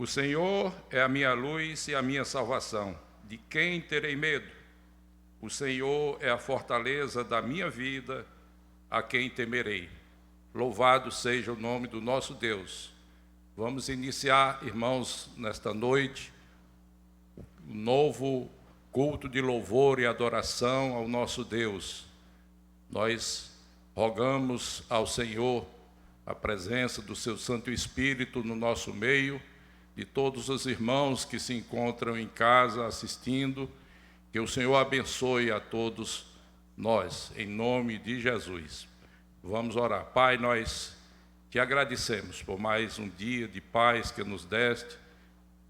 Senhor é a minha luz e a minha salvação. De quem terei medo? O Senhor é a fortaleza da minha vida, a quem temerei. Louvado seja o nome do nosso Deus. Vamos iniciar, irmãos, nesta noite, um novo culto de louvor e adoração ao nosso Deus. Nós rogamos ao Senhor a presença do seu Santo Espírito no nosso meio, de todos os irmãos que se encontram em casa assistindo, que o Senhor abençoe a todos nós, em nome de Jesus. Vamos orar. Pai, nós te agradecemos por mais um dia de paz que nos deste,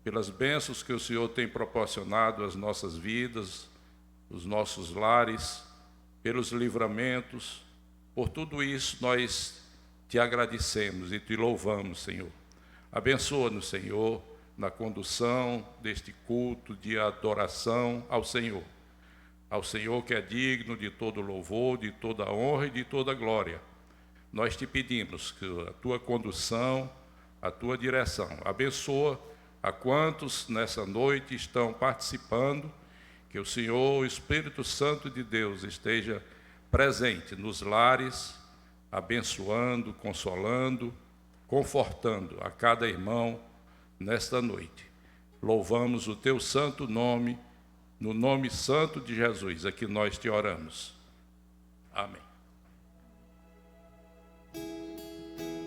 pelas bênçãos que o Senhor tem proporcionado às nossas vidas, os nossos lares, pelos livramentos. Por tudo isso nós te agradecemos e te louvamos, Senhor. Abençoa-nos, Senhor, na condução deste culto de adoração ao Senhor que é digno de todo louvor, de toda honra e de toda glória. Nós te pedimos que a tua condução, a tua direção, abençoa a quantos nessa noite estão participando, que o Senhor, o Espírito Santo de Deus, esteja presente nos lares, abençoando, consolando, confortando a cada irmão nesta noite. Louvamos o teu santo nome, no nome santo de Jesus, é que nós te oramos. Amém.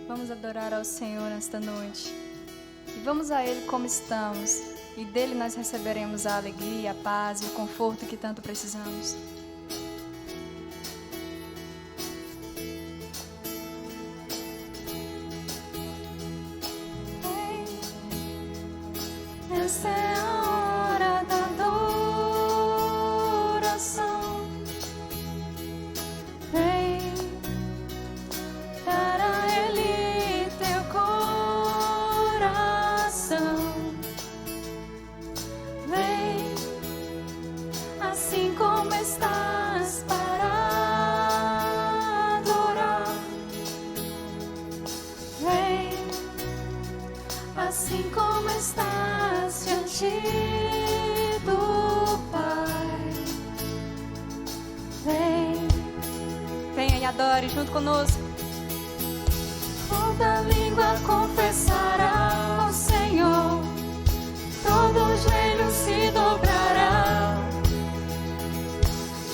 Vamos adorar ao Senhor nesta noite. E vamos a Ele como estamos. E dele nós receberemos a alegria, a paz e o conforto que tanto precisamos. Essa é a hora da adoração. Vem dar a Ele teu coração. Vem assim como estás para adorar. Vem assim como estás diante do Pai. Venha e adore junto conosco. Toda língua confessará ao Senhor, todo joelho se dobrará,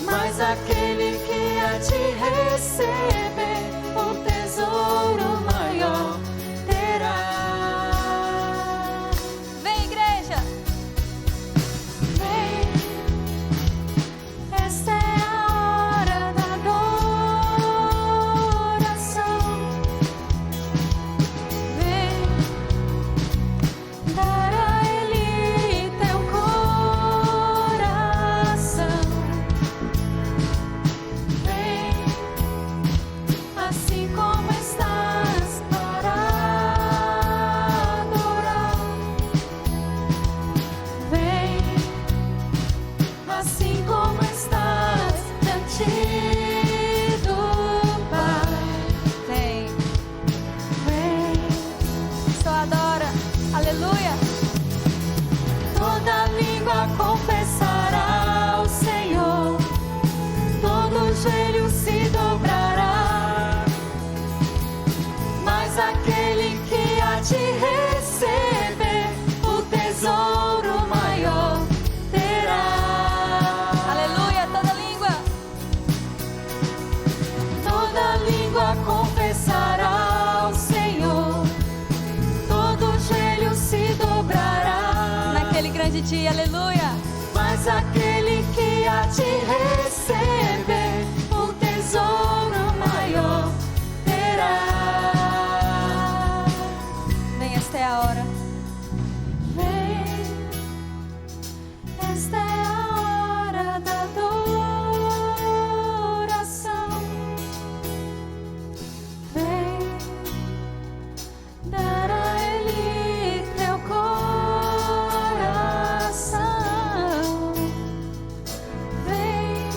mas aquele que há de receber o tesouro maior terá. Dia, aleluia. Mas aquele que há de receber o tesouro maior terá. Vem, esta é a hora. Vem, esta é a hora da adoração. Vem dar a Ele teu coração. Vem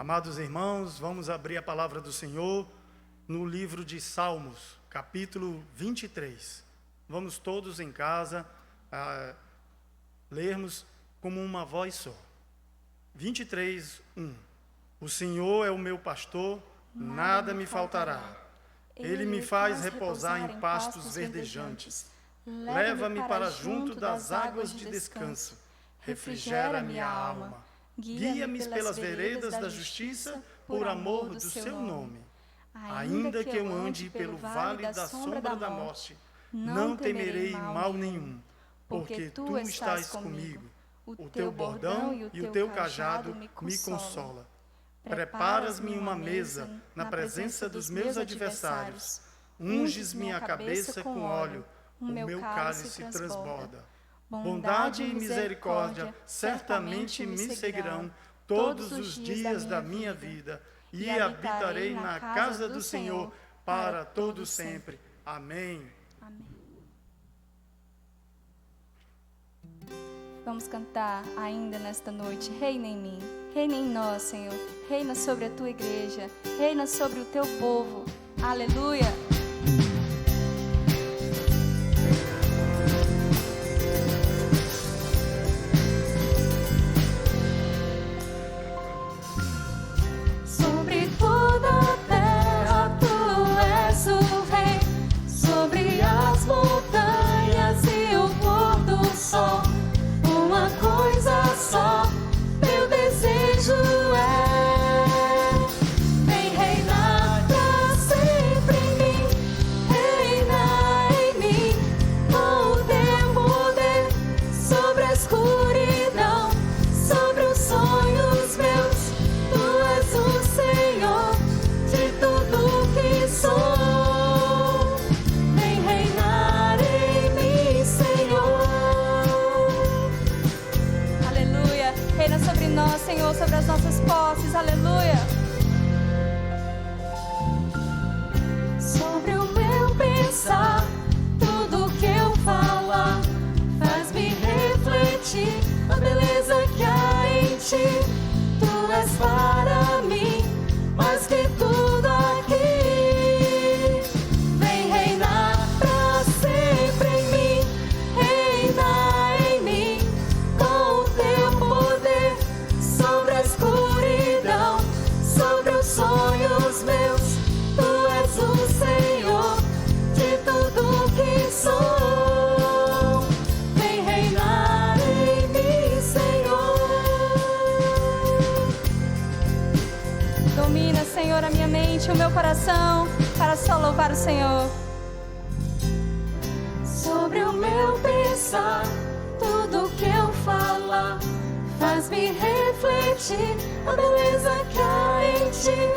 Amados irmãos, vamos abrir a palavra do Senhor no livro de Salmos, capítulo 23. Vamos todos em casa lermos como uma voz só. 23, 1. O Senhor é o meu pastor, nada me faltará. Ele me faz repousar em pastos verdejantes. Leva-me para junto das águas de descanso. Refrigera minha alma. Guia-me pelas veredas da justiça, por amor do seu nome. Ainda que eu ande pelo vale da sombra da morte, não temerei mal nenhum, porque tu estás comigo. O teu bordão e o teu cajado me consola. Preparas-me uma mesa na presença dos meus adversários. Unges minha cabeça com óleo, o meu cálice transborda. Bondade e misericórdia certamente me seguirão todos os dias da minha vida, e habitarei na casa do Senhor para todo sempre. Amém. Vamos cantar ainda nesta noite. Reina em mim, reina em nós, Senhor. Reina sobre a tua igreja, reina sobre o teu povo. Aleluia. Sobre toda a terra tu és o rei, sobre as montanhas e o pôr do sol. Uma coisa só, meu desejo é: vem reinar pra sempre em mim, reinar em mim, com o teu poder, sobre a escuridão, sobre os sonhos meus. Tu és o Senhor de tudo que sou. Vem reinar em mim, Senhor. Aleluia. Reina sobre nós, Senhor, sobre as nossas posses. Aleluia. Sobre o meu pensar, tudo que eu falar, faz-me refletir a beleza que há em ti. Tu és para mim mais que tudo aqui. Vem reinar pra sempre em mim, reinar em mim, com o teu poder, sobre a escuridão, sobre os sonhos meus. Tu és o Senhor de tudo que sou. Vem reinar em mim, Senhor. Domina, Senhor, a minha mente, o meu coração, para só louvar o Senhor. Sobre o meu pensar, tudo que eu falar, faz-me refletir a beleza que há em ti.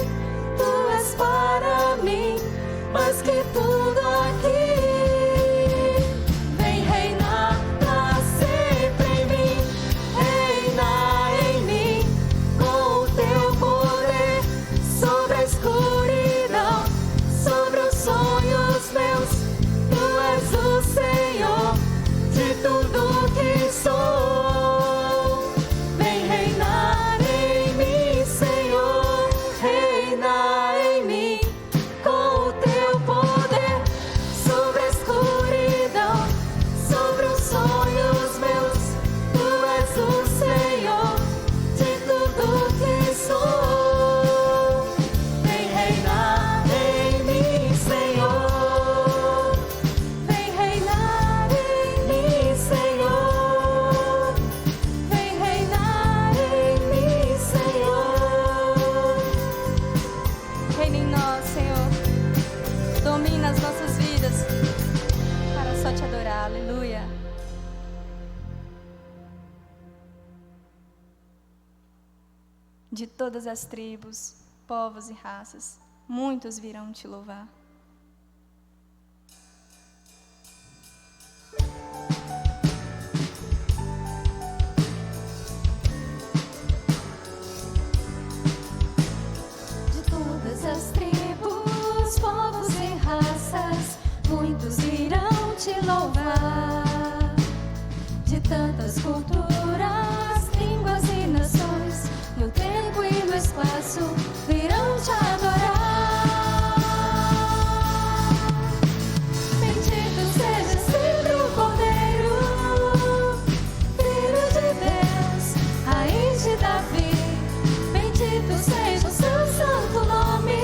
Tu és para mim mais que tudo aqui. Vem reinar pra sempre em mim, reinar em mim, com o teu poder, sobre a escuridão, sobre os sonhos meus. Tu és o Senhor de tudo que sou. Vem reinar em mim, Senhor, reinar em mim, com o teu poder, sobre a escuridão, sobre os sonhos meus. Tu és o Senhor de tudo que sou. Vem reinar em mim, Senhor. Vem reinar em mim, Senhor. Vem reinar em mim, Senhor. Reina em nós, Senhor. Domina as nossas vidas, para só te adorar. Aleluia. De todas as tribos, povos e raças, muitos virão te louvar. De todas as tribos, povos e raças, muitos irão te louvar. De tantas culturas, línguas e nações, no tempo e no espaço. espaço virão te adorar. Bendito seja sempre o Cordeiro, Filho de Deus, Raiz de Davi. Bendito seja o seu santo nome,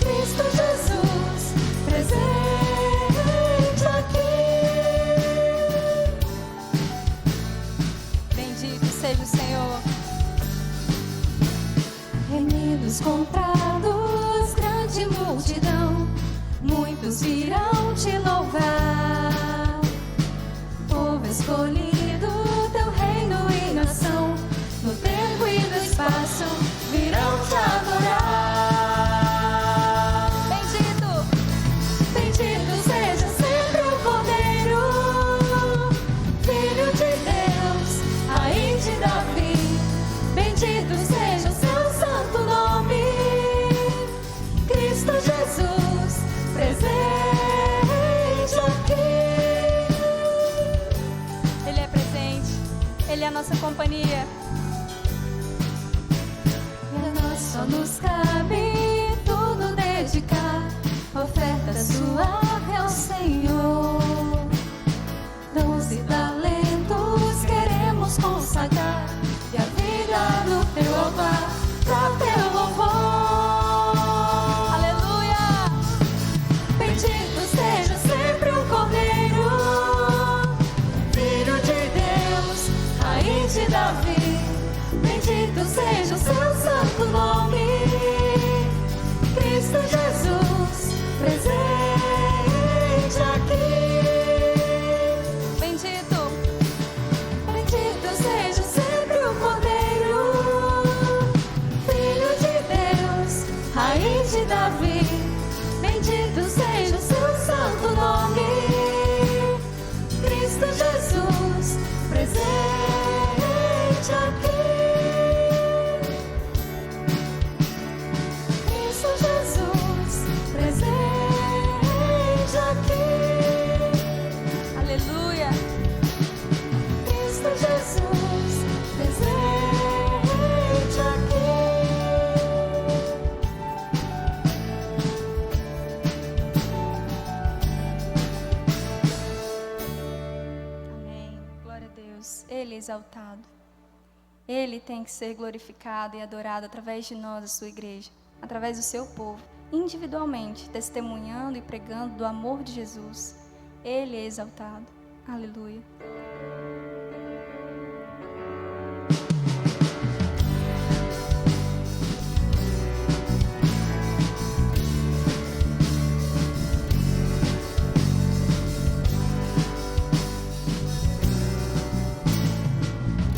Cristo Jesus, presente aqui. Bendito seja o Senhor. Reunidos, comprados, grande multidão, muitos virão te louvar. Povo escolhido, teu reino e nação, no tempo e no espaço virão te adorar. Bendito, Bendito seja sempre o Cordeiro, Filho de Deus, Raiz de Davi. Bendito seja o seu santo nome, Cristo Jesus, presente aqui. Ele é presente. Ele é a nossa companhia. E a nós só nos cabe tudo dedicar, oferta suave ao Senhor. Dons e talentos queremos consagrar, e a vida no teu altar, pra teu louvor. Aleluia! Bendito seja sempre o Cordeiro, Filho de Deus, Raiz de Davi. Bendito seja o seu santo nome, Cristo Jesus, presente aqui. Bendito, Bendito seja sempre o Cordeiro, Filho de Deus, Raiz de Davi. Bendito seja o seu santo nome, Cristo Jesus, presente aqui. Cristo Jesus, presente aqui. aleluia. Cristo Jesus, presente aqui. Amém. Glória a Deus. Ele é exaltado. Ele tem que ser glorificado e adorado através de nós, a sua igreja, através do seu povo, individualmente, testemunhando e pregando do amor de Jesus. Ele é exaltado. Aleluia.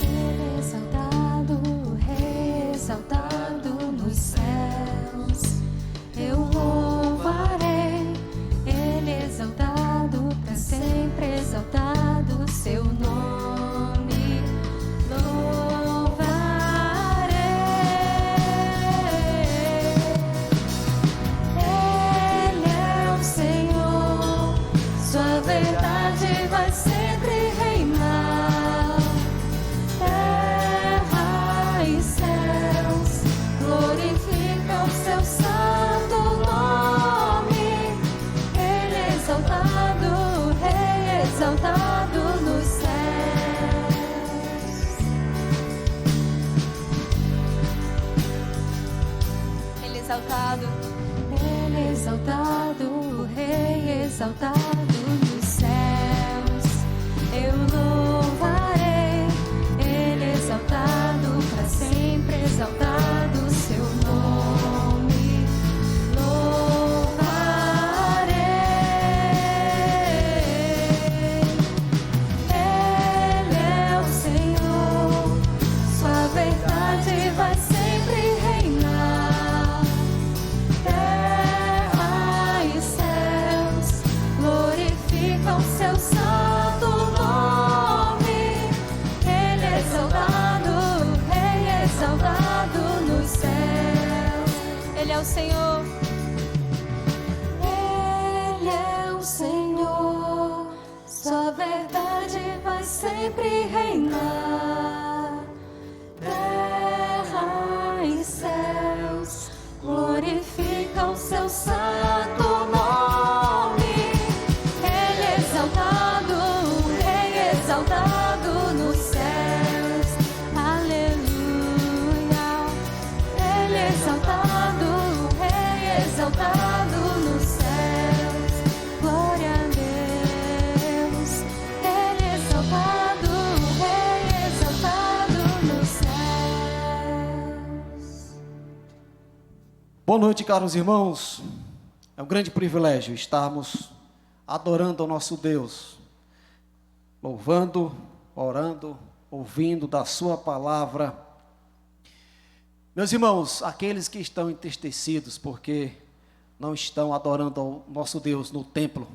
Ele é exaltado, Rei exaltado nos céus. Eu louvarei, Ele é exaltado, para sempre exaltado seu nome. Louvarei. Ele é o Senhor, sua verdade vai sempre reinar. Terra e céus glorificam seu santo nome. Ele é exaltado, Rei exaltado nos céus. Ele é exaltado. Ele é exaltado, o Rei exaltado nos céus. Eu louvarei, Ele é exaltado, para sempre exaltado seu nome. Louvarei. Ele é o Senhor, sua verdade vai sempre reinar. Terra e céus glorificam seu santo nome. Ele é exaltado, Rei exaltado nos céus. Ele é o Senhor. Ele é o Senhor, sua verdade vai sempre reinar. Terra Boa noite, caros irmãos. É um grande privilégio estarmos adorando ao nosso Deus, louvando, orando, ouvindo da sua palavra. Meus irmãos, aqueles que estão entristecidos porque não estão adorando ao nosso Deus no templo,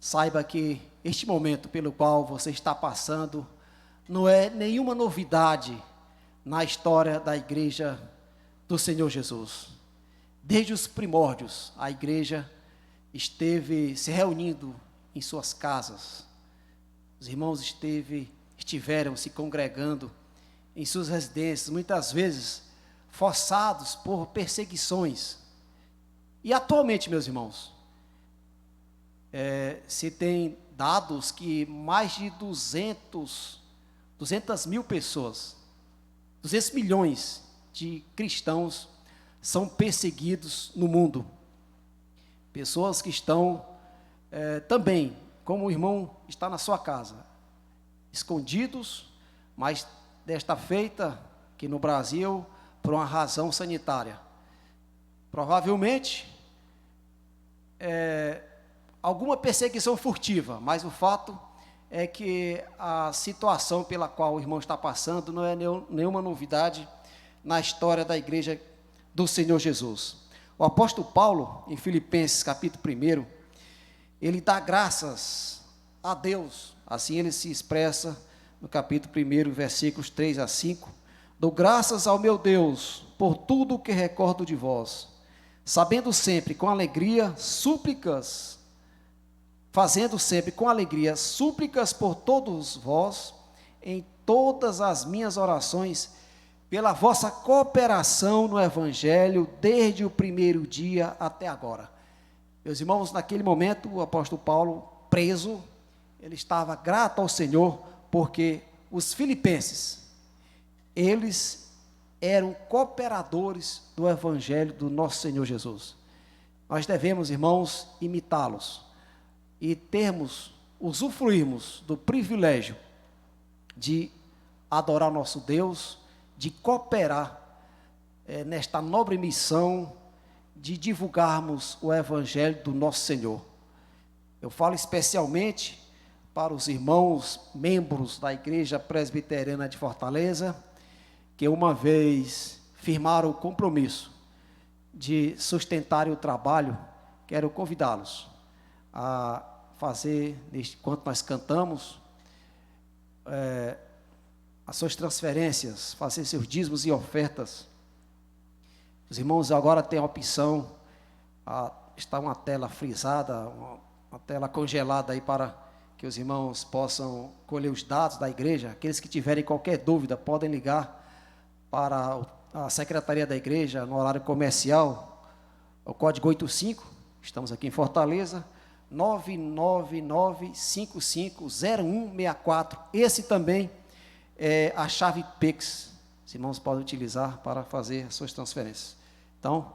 saiba que este momento pelo qual você está passando não é nenhuma novidade na história da igreja do Senhor Jesus. Desde os primórdios, a igreja esteve se reunindo em suas casas. Os irmãos estiveram se congregando em suas residências, muitas vezes forçados por perseguições. E atualmente, meus irmãos, se tem dados que mais de 200 mil pessoas, 200 milhões de cristãos são perseguidos no mundo. Pessoas que estão também, como o irmão está na sua casa, escondidos, mas desta feita que no Brasil, por uma razão sanitária. Provavelmente, alguma perseguição furtiva, mas o fato é que a situação pela qual o irmão está passando não é nenhuma novidade na história da igreja do Senhor Jesus. O apóstolo Paulo, em Filipenses capítulo 1, ele dá graças a Deus, assim ele se expressa no capítulo 1, versículos 3 a 5, dou graças ao meu Deus por tudo o que recordo de vós, sabendo sempre com alegria súplicas, fazendo sempre com alegria súplicas por todos vós, em todas as minhas orações, pela vossa cooperação no Evangelho, desde o primeiro dia até agora. Meus irmãos, naquele momento, o apóstolo Paulo, preso, ele estava grato ao Senhor, porque os filipenses, eles eram cooperadores do Evangelho do nosso Senhor Jesus. Nós devemos, irmãos, imitá-los e usufruirmos do privilégio de adorar nosso Deus, de cooperar nesta nobre missão de divulgarmos o Evangelho do nosso Senhor. Eu falo especialmente para os irmãos membros da Igreja Presbiteriana de Fortaleza, que uma vez firmaram o compromisso de sustentarem o trabalho. Quero convidá-los a fazer, enquanto nós cantamos, as suas transferências, fazer seus dízimos e ofertas. Os irmãos agora têm a opção, está uma tela frisada, uma tela congelada aí para que os irmãos possam colher os dados da igreja. Aqueles que tiverem qualquer dúvida podem ligar para a secretaria da igreja no horário comercial, o código 85, estamos aqui em Fortaleza, 999550164. Esse também é a chave Pix. Os irmãos podem utilizar para fazer as suas transferências. Então,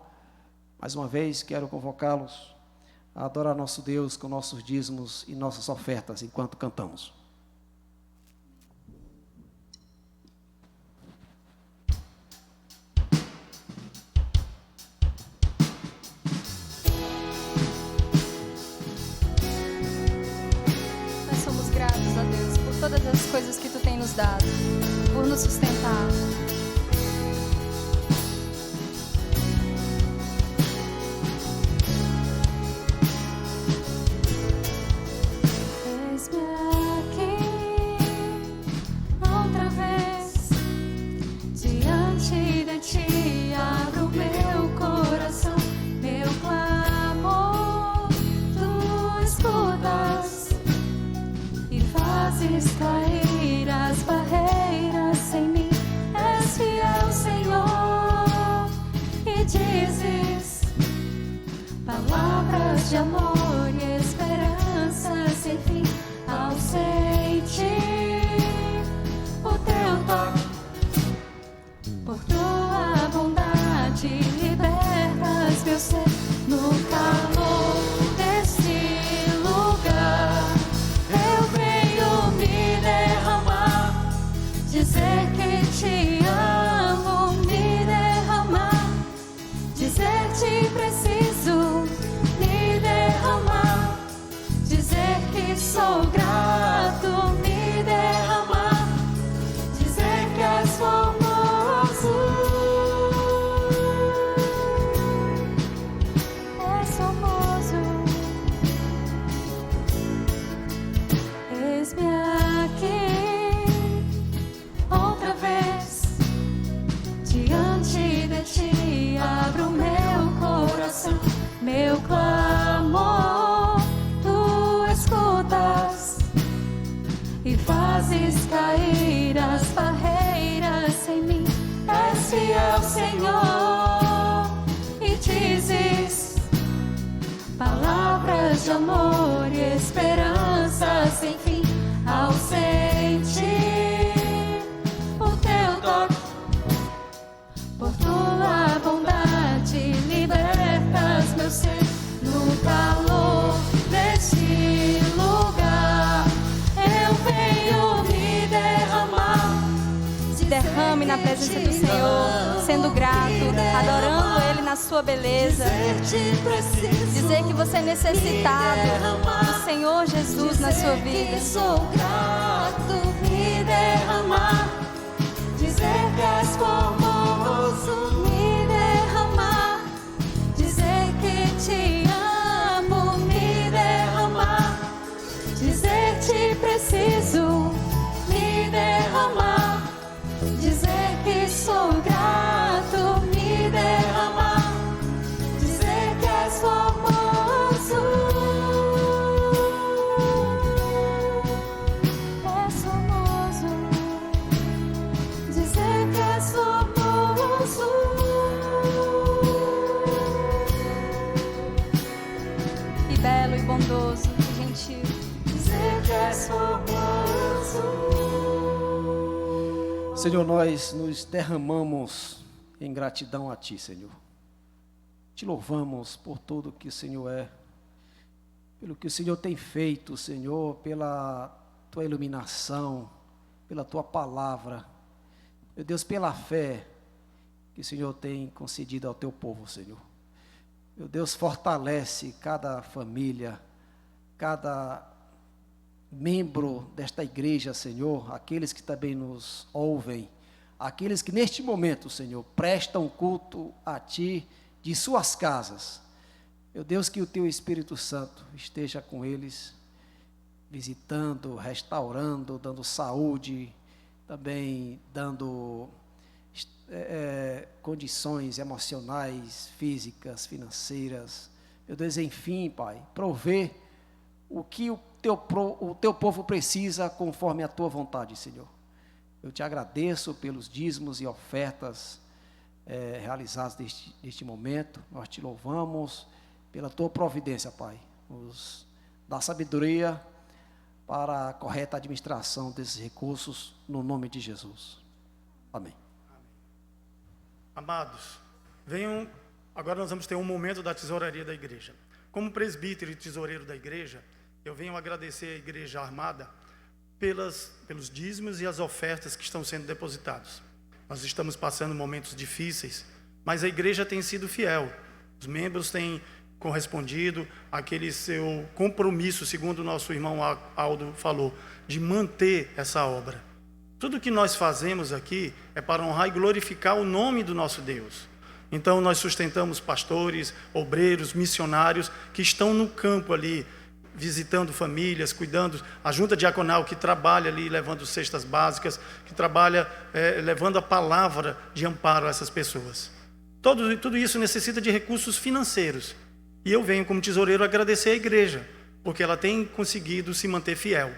mais uma vez, quero convocá-los a adorar nosso Deus com nossos dízimos e nossas ofertas, enquanto cantamos. Nós somos gratos a Deus por todas as coisas que Tu tem nos dado, por nos sustentar. Cair as barreiras em mim, és fiel, Senhor, e dizes palavras de amor e esperança sem fim ao sentir o teu toque, por tua bondade libertas meu ser no calor desse lugar. Dizer que te amo, me derramar, dizer-te preciso me derramar, dizer que sou grato, me derramar, dizer que és formoso, és famoso. Eis-me aqui outra vez diante de ti, abro meu coração, meu clamor tu escutas e fazes cair as barreiras em mim. És fiel, Senhor, e dizes palavras de amor e esperança sem fim. Ao sentir o teu toque, por tua bondade libertas meu ser. No calor deste lugar eu venho me derramar. Se derrame na presença do Senhor, sendo grato, adorando Ele na sua beleza. Dizer que você é necessitado do Senhor Jesus na sua vida. Sou grato, me derramar, dizer que és formoso, me derramar, dizer que te amo, me derramar, dizer te preciso, me derramar, dizer que sou grato, me derramar, dizer que és formoso. És famoso, dizer que és famoso. E belo e bondoso e gentil. Dizer que és famoso. Senhor, nós nos derramamos em gratidão a Ti, Senhor. Te louvamos por tudo que o Senhor é, pelo que o Senhor tem feito, Senhor, pela Tua iluminação, pela Tua palavra. Meu Deus, pela fé que o Senhor tem concedido ao Teu povo, Senhor. Meu Deus, fortalece cada família, cada membro desta igreja, Senhor, aqueles que também nos ouvem, aqueles que neste momento, Senhor, prestam culto a Ti de suas casas. Meu Deus, que o Teu Espírito Santo esteja com eles, visitando, restaurando, dando saúde, também dando condições emocionais, físicas, financeiras. Meu Deus, enfim, Pai, prover o que o Teu povo precisa conforme a Tua vontade, Senhor. Eu Te agradeço pelos dízimos e ofertas realizados neste momento. Nós Te louvamos pela Tua providência, Pai. Nos dá sabedoria para a correta administração desses recursos, no nome de Jesus. Amém. Amados, venham, agora nós vamos ter um momento da tesouraria da igreja. Como presbítero e tesoureiro da igreja, eu venho agradecer à Igreja Armada pelos dízimos e as ofertas que estão sendo depositados. Nós estamos passando momentos difíceis, mas a igreja tem sido fiel. Os membros têm correspondido àquele seu compromisso, segundo o nosso irmão Aldo falou, de manter essa obra. Tudo que nós fazemos aqui é para honrar e glorificar o nome do nosso Deus. Então nós sustentamos pastores, obreiros, missionários que estão no campo ali, visitando famílias, cuidando, a junta diaconal que trabalha ali levando cestas básicas, que trabalha levando a palavra de amparo a essas pessoas. Tudo isso necessita de recursos financeiros. E eu venho como tesoureiro agradecer à igreja, porque ela tem conseguido se manter fiel.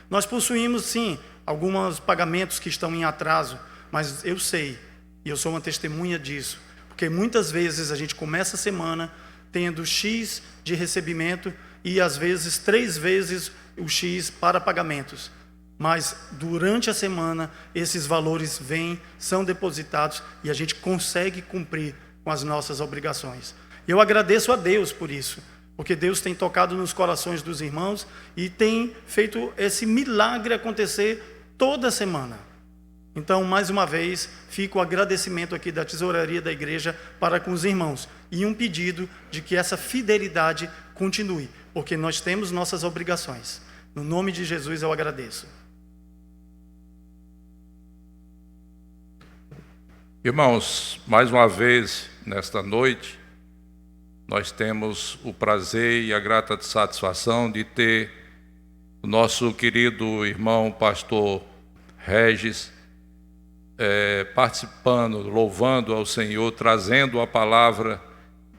Nós possuímos sim alguns pagamentos que estão em atraso, mas eu sei, e eu sou uma testemunha disso, porque muitas vezes a gente começa a semana tendo X de recebimento e às vezes 3 vezes o X para pagamentos. Mas durante a semana esses valores vêm, são depositados e a gente consegue cumprir com as nossas obrigações. Eu agradeço a Deus por isso, porque Deus tem tocado nos corações dos irmãos e tem feito esse milagre acontecer toda semana. Então, mais uma vez, fica o agradecimento aqui da tesouraria da igreja para com os irmãos e um pedido de que essa fidelidade continue, porque nós temos nossas obrigações. No nome de Jesus eu agradeço. Irmãos, mais uma vez, nesta noite, nós temos o prazer e a grata satisfação de ter o nosso querido irmão pastor Regis participando, louvando ao Senhor, trazendo a palavra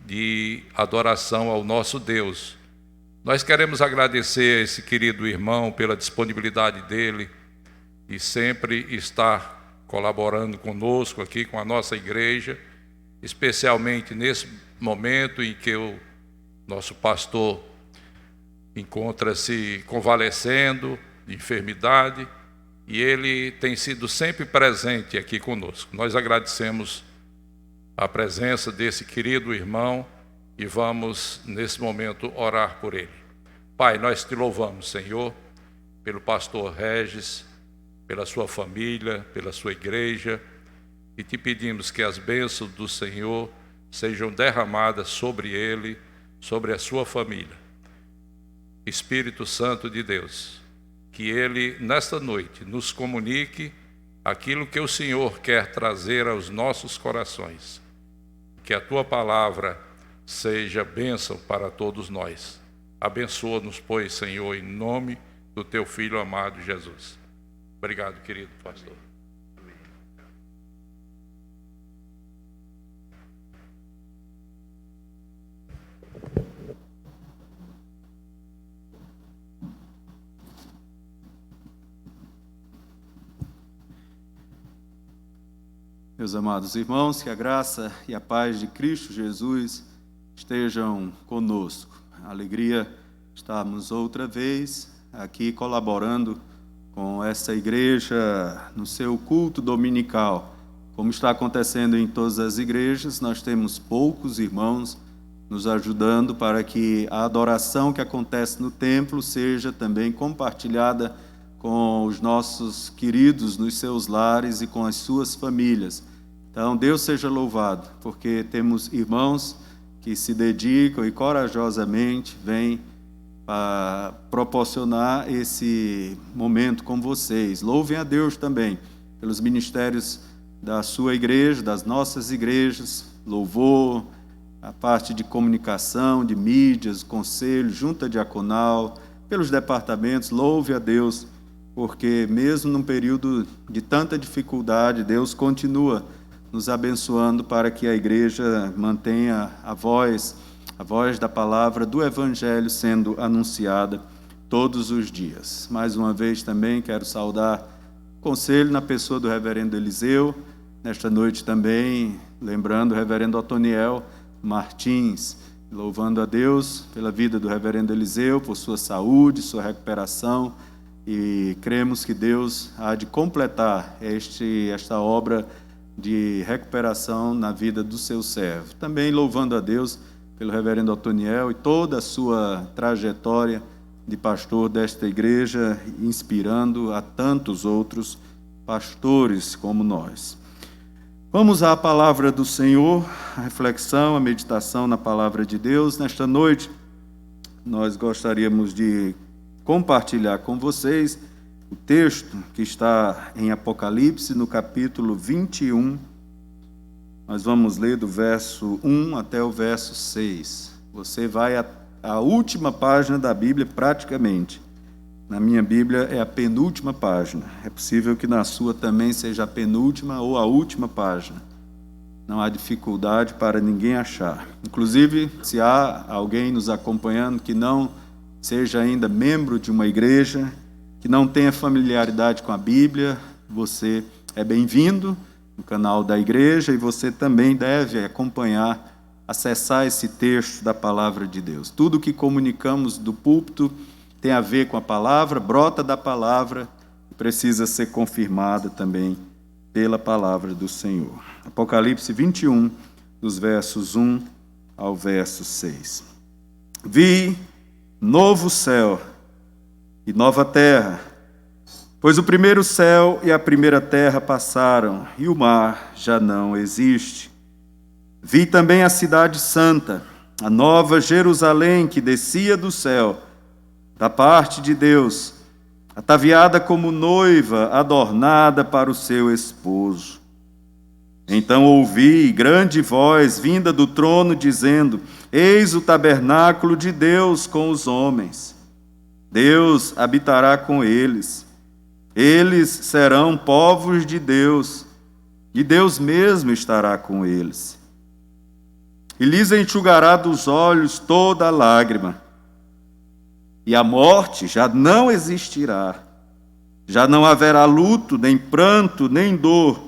de adoração ao nosso Deus. Nós queremos agradecer a esse querido irmão pela disponibilidade dele e sempre estar colaborando conosco aqui com a nossa igreja, especialmente nesse momento em que o nosso pastor encontra-se convalescendo de enfermidade e ele tem sido sempre presente aqui conosco. Nós agradecemos a presença desse querido irmão e vamos, nesse momento, orar por ele. Pai, nós te louvamos, Senhor, pelo pastor Regis, pela sua família, pela sua igreja, e te pedimos que as bênçãos do Senhor sejam derramadas sobre ele, sobre a sua família. Espírito Santo de Deus, que ele, nesta noite, nos comunique aquilo que o Senhor quer trazer aos nossos corações. Que a tua palavra seja bênção para todos nós. Abençoa-nos, pois, Senhor, em nome do teu Filho amado Jesus. Obrigado, querido pastor. Meus amados irmãos, que a graça e a paz de Cristo Jesus estejam conosco. Alegria estarmos outra vez aqui colaborando com essa igreja no seu culto dominical. Como está acontecendo em todas as igrejas, nós temos poucos irmãos nos ajudando para que a adoração que acontece no templo seja também compartilhada com os nossos queridos nos seus lares e com as suas famílias. Então, Deus seja louvado, porque temos irmãos que se dedicam e corajosamente vêm para proporcionar esse momento com vocês. Louvem a Deus também pelos ministérios da sua igreja, das nossas igrejas, louvor, a parte de comunicação, de mídias, conselho, junta diaconal, pelos departamentos. Louve a Deus, porque mesmo num período de tanta dificuldade, Deus continua nos abençoando para que a igreja mantenha a voz da palavra do Evangelho sendo anunciada todos os dias. Mais uma vez também quero saudar o conselho na pessoa do reverendo Eliseu, nesta noite também, lembrando o reverendo Otoniel Martins, louvando a Deus pela vida do reverendo Eliseu, por sua saúde, sua recuperação, e cremos que Deus há de completar esta obra de recuperação na vida do seu servo. Também louvando a Deus pelo reverendo Otoniel e toda a sua trajetória de pastor desta igreja, inspirando a tantos outros pastores como nós. Vamos à palavra do Senhor, a reflexão, a meditação na palavra de Deus. Nesta noite, nós gostaríamos de compartilhar com vocês o texto que está em Apocalipse, no capítulo 21. Nós vamos ler do verso 1 até o verso 6. Você vai à última página da Bíblia, praticamente. Na minha Bíblia é a penúltima página. É possível que na sua também seja a penúltima ou a última página. Não há dificuldade para ninguém achar. Inclusive, se há alguém nos acompanhando que não seja ainda membro de uma igreja, que não tenha familiaridade com a Bíblia, você é bem-vindo no canal da igreja e você também deve acompanhar, acessar esse texto da palavra de Deus. Tudo que comunicamos do púlpito tem a ver com a palavra, brota da palavra e precisa ser confirmada também pela palavra do Senhor. Apocalipse 21, dos versos 1 ao verso 6. Vi novo céu e nova terra, Pois o primeiro céu e a primeira terra passaram, e o mar já não existe. Vi também a cidade santa, a nova Jerusalém que descia do céu, da parte de Deus, ataviada como noiva adornada para o seu esposo. Então ouvi grande voz vinda do trono dizendo: Eis o tabernáculo de Deus com os homens. Deus habitará com eles. Eles serão povos de Deus, e Deus mesmo estará com eles. E lhes enxugará dos olhos toda a lágrima. E a morte já não existirá. Já não haverá luto, nem pranto, nem dor,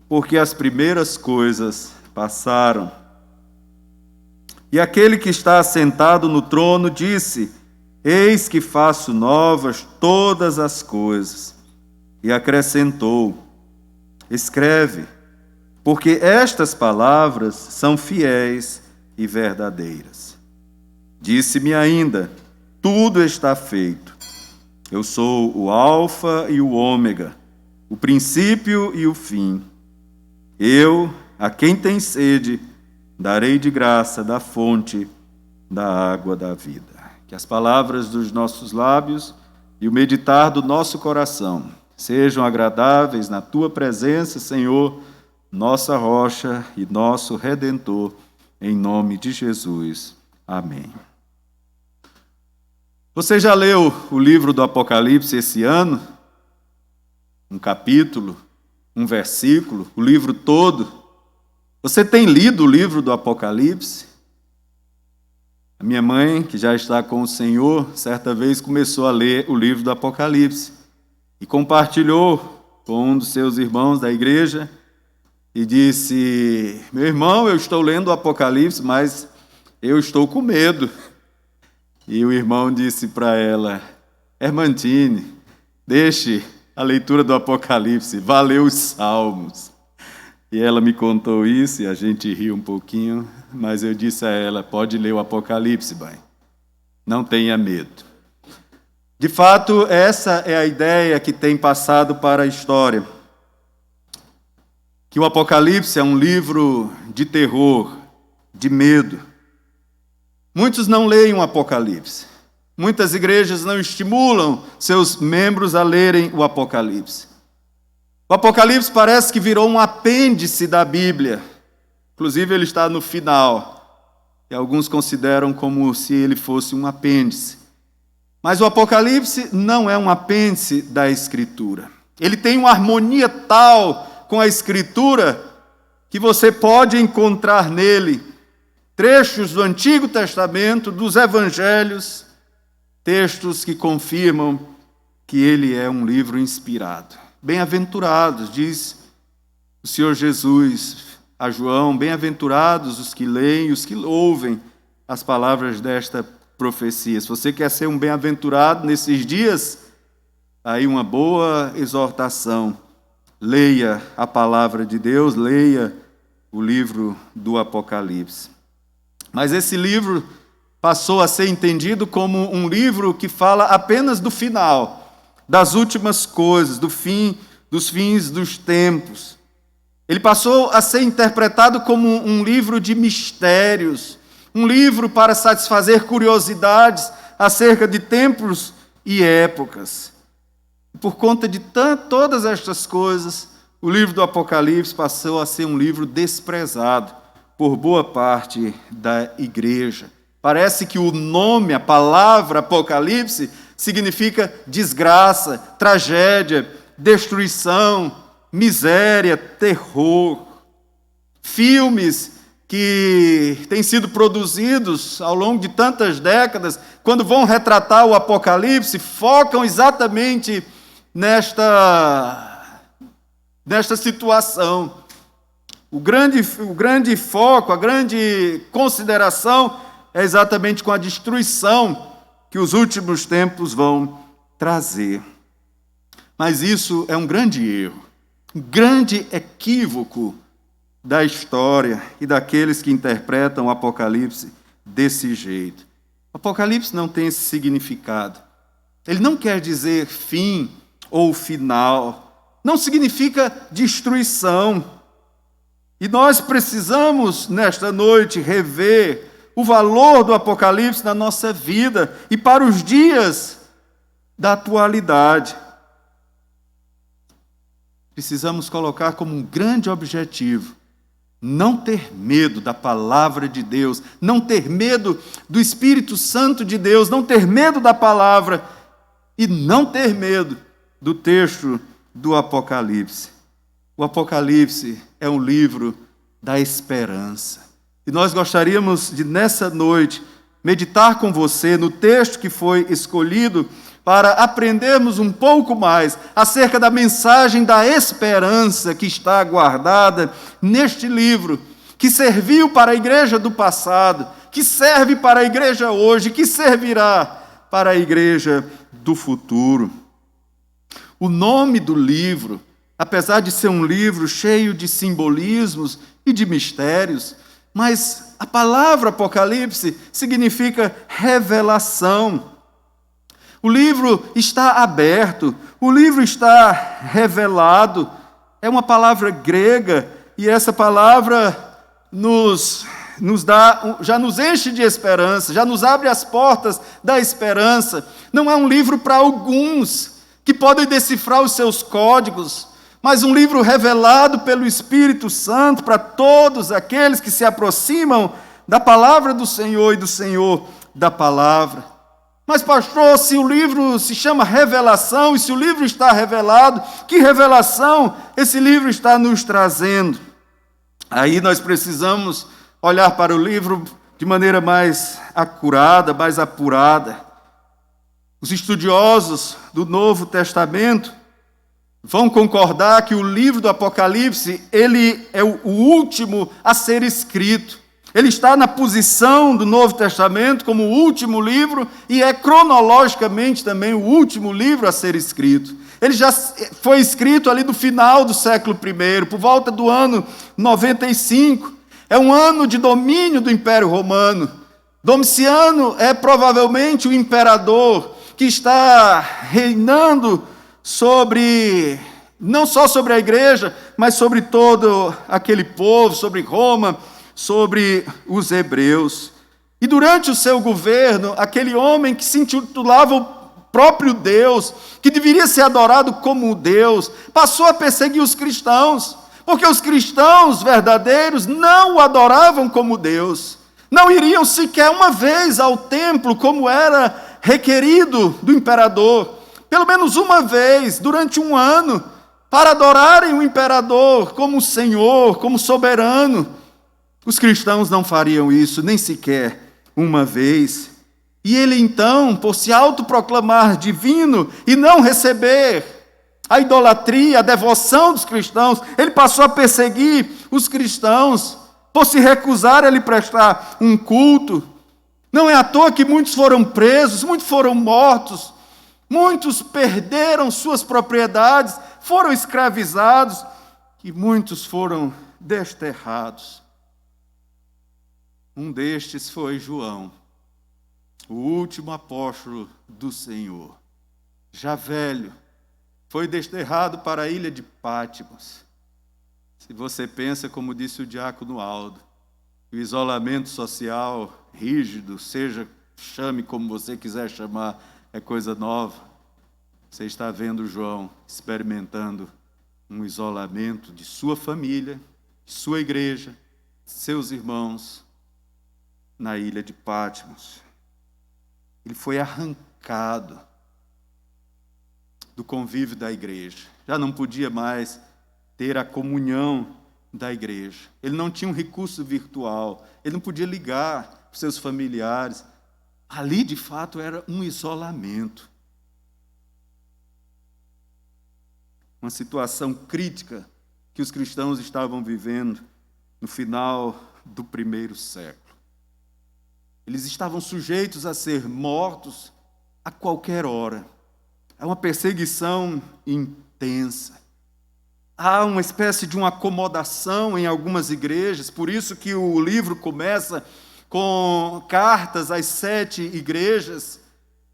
porque as primeiras coisas passaram. E aquele que está assentado no trono disse: Eis que faço novas todas as coisas. E acrescentou: Escreve, porque estas palavras são fiéis e verdadeiras. Disse-me ainda: Tudo está feito. Eu sou o Alfa e o Ômega, o princípio e o fim. Eu, a quem tem sede, darei de graça da fonte da água da vida. Que as palavras dos nossos lábios e o meditar do nosso coração sejam agradáveis na Tua presença, Senhor, nossa rocha e nosso Redentor, em nome de Jesus. Amém. Você já leu o livro do Apocalipse esse ano? Um capítulo, um versículo, o livro todo? Você tem lido o livro do Apocalipse? A minha mãe, que já está com o Senhor, certa vez começou a ler o livro do Apocalipse e compartilhou com um dos seus irmãos da igreja e disse: Meu irmão, eu estou lendo o Apocalipse, mas eu estou com medo. E o irmão disse para ela: Hermantine, deixe a leitura do Apocalipse, vá ler os Salmos. E ela me contou isso e a gente riu um pouquinho, mas eu disse a ela: pode ler o Apocalipse, mãe, não tenha medo. De fato, essa é a ideia que tem passado para a história. Que o Apocalipse é um livro de terror, de medo. Muitos não leem o Apocalipse. Muitas igrejas não estimulam seus membros a lerem o Apocalipse. O Apocalipse parece que virou um apêndice da Bíblia. Inclusive, ele está no final. E alguns consideram como se ele fosse um apêndice. Mas o Apocalipse não é um apêndice da Escritura. Ele tem uma harmonia tal com a Escritura que você pode encontrar nele trechos do Antigo Testamento, dos Evangelhos, textos que confirmam que ele é um livro inspirado. Bem-aventurados, diz o Senhor Jesus a João, bem-aventurados os que leem, os que ouvem as palavras desta profecia. Se você quer ser um bem-aventurado nesses dias, aí uma boa exortação. Leia a palavra de Deus, leia o livro do Apocalipse. Mas esse livro passou a ser entendido como um livro que fala apenas do final, das últimas coisas, do fim, dos fins dos tempos. Ele passou a ser interpretado como um livro de mistérios, um livro para satisfazer curiosidades acerca de tempos e épocas. Por conta de todas estas coisas, o livro do Apocalipse passou a ser um livro desprezado por boa parte da igreja. Parece que o nome, a palavra Apocalipse, significa desgraça, tragédia, destruição, miséria, terror. Filmes que têm sido produzidos ao longo de tantas décadas, quando vão retratar o Apocalipse, focam exatamente nesta situação. O grande foco, a grande consideração é exatamente com a destruição que os últimos tempos vão trazer. Mas isso é um grande erro, um grande equívoco da história e daqueles que interpretam o Apocalipse desse jeito. O Apocalipse não tem esse significado. Ele não quer dizer fim ou final. Não significa destruição. E nós precisamos, nesta noite, rever o valor do Apocalipse na nossa vida e para os dias da atualidade. Precisamos colocar como um grande objetivo não ter medo da palavra de Deus, não ter medo do Espírito Santo de Deus, não ter medo da palavra e não ter medo do texto do Apocalipse. O Apocalipse é um livro da esperança. E nós gostaríamos de, nessa noite, meditar com você no texto que foi escolhido para aprendermos um pouco mais acerca da mensagem da esperança que está guardada neste livro, que serviu para a igreja do passado, que serve para a igreja hoje, que servirá para a igreja do futuro. O nome do livro, apesar de ser um livro cheio de simbolismos e de mistérios, mas a palavra Apocalipse significa revelação. O livro está aberto, o livro está revelado. É uma palavra grega e essa palavra já nos enche de esperança, já nos abre as portas da esperança. Não é um livro para alguns que podem decifrar os seus códigos, mas um livro revelado pelo Espírito Santo para todos aqueles que se aproximam da palavra do Senhor e do Senhor da palavra. Mas, pastor, se o livro se chama revelação, e se o livro está revelado, que revelação esse livro está nos trazendo? Aí nós precisamos olhar para o livro de maneira mais acurada, mais apurada. Os estudiosos do Novo Testamento vão concordar que o livro do Apocalipse, ele é o último a ser escrito. Ele está na posição do Novo Testamento como o último livro e é cronologicamente também o último livro a ser escrito. Ele já foi escrito ali no final do século I, por volta do ano 95. É um ano de domínio do Império Romano. Domiciano é provavelmente o imperador que está reinando não só sobre a igreja, mas sobre todo aquele povo, sobre Roma, sobre os hebreus. E durante o seu governo, aquele homem que se intitulava o próprio Deus, que deveria ser adorado como Deus, passou a perseguir os cristãos, porque os cristãos verdadeiros não o adoravam como Deus, não iriam sequer uma vez ao templo, como era requerido do imperador, pelo menos uma vez, durante um ano, para adorarem o imperador como Senhor, como soberano. Os cristãos não fariam isso nem sequer uma vez. E ele então, por se autoproclamar divino e não receber a idolatria, a devoção dos cristãos, ele passou a perseguir os cristãos por se recusar a lhe prestar um culto. Não é à toa que muitos foram presos, muitos foram mortos, muitos perderam suas propriedades, foram escravizados e muitos foram desterrados. Um destes foi João, o último apóstolo do Senhor. Já velho, foi desterrado para a ilha de Patmos. Se você pensa, como disse o diácono Aldo, o isolamento social rígido, chame como você quiser chamar, é coisa nova. Você está vendo João experimentando um isolamento de sua família, de sua igreja, seus irmãos, na ilha de Patmos. Ele foi arrancado do convívio da igreja. Já não podia mais ter a comunhão da igreja. Ele não tinha um recurso virtual. Ele não podia ligar para os seus familiares. Ali, de fato, era um isolamento. Uma situação crítica que os cristãos estavam vivendo no final do primeiro século. Eles estavam sujeitos a ser mortos a qualquer hora. Há uma perseguição intensa. Há uma espécie de uma acomodação em algumas igrejas, por isso que o livro começa com cartas às 7 igrejas,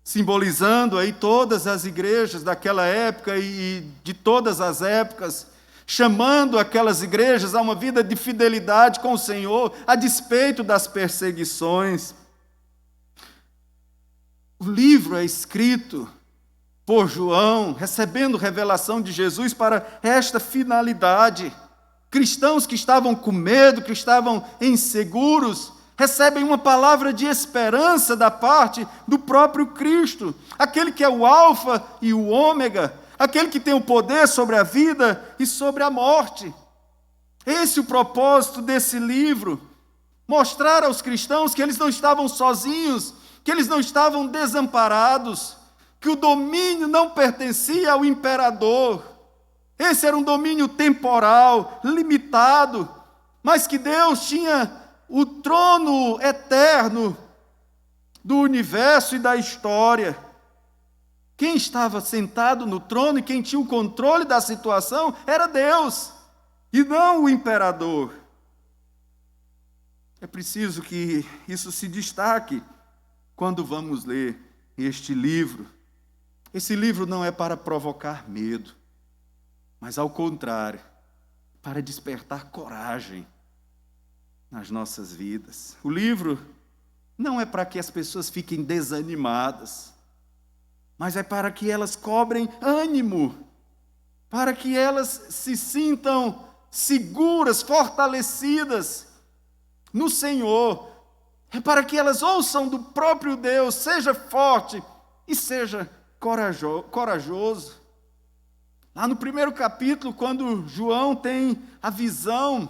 simbolizando aí todas as igrejas daquela época e de todas as épocas, chamando aquelas igrejas a uma vida de fidelidade com o Senhor, a despeito das perseguições. O livro é escrito por João, recebendo revelação de Jesus para esta finalidade. Cristãos que estavam com medo, que estavam inseguros, recebem uma palavra de esperança da parte do próprio Cristo, aquele que é o Alfa e o Ômega, aquele que tem o poder sobre a vida e sobre a morte. Esse é o propósito desse livro, mostrar aos cristãos que eles não estavam sozinhos, que eles não estavam desamparados, que o domínio não pertencia ao imperador. Esse era um domínio temporal, limitado, mas que Deus tinha o trono eterno do universo e da história. Quem estava sentado no trono e quem tinha o controle da situação era Deus, e não o imperador. É preciso que isso se destaque quando vamos ler este livro. Esse livro não é para provocar medo, mas ao contrário, para despertar coragem nas nossas vidas. O livro não é para que as pessoas fiquem desanimadas, mas é para que elas cobrem ânimo, para que elas se sintam seguras, fortalecidas no Senhor. É para que elas ouçam do próprio Deus, seja forte e seja corajoso. Lá no primeiro capítulo, quando João tem a visão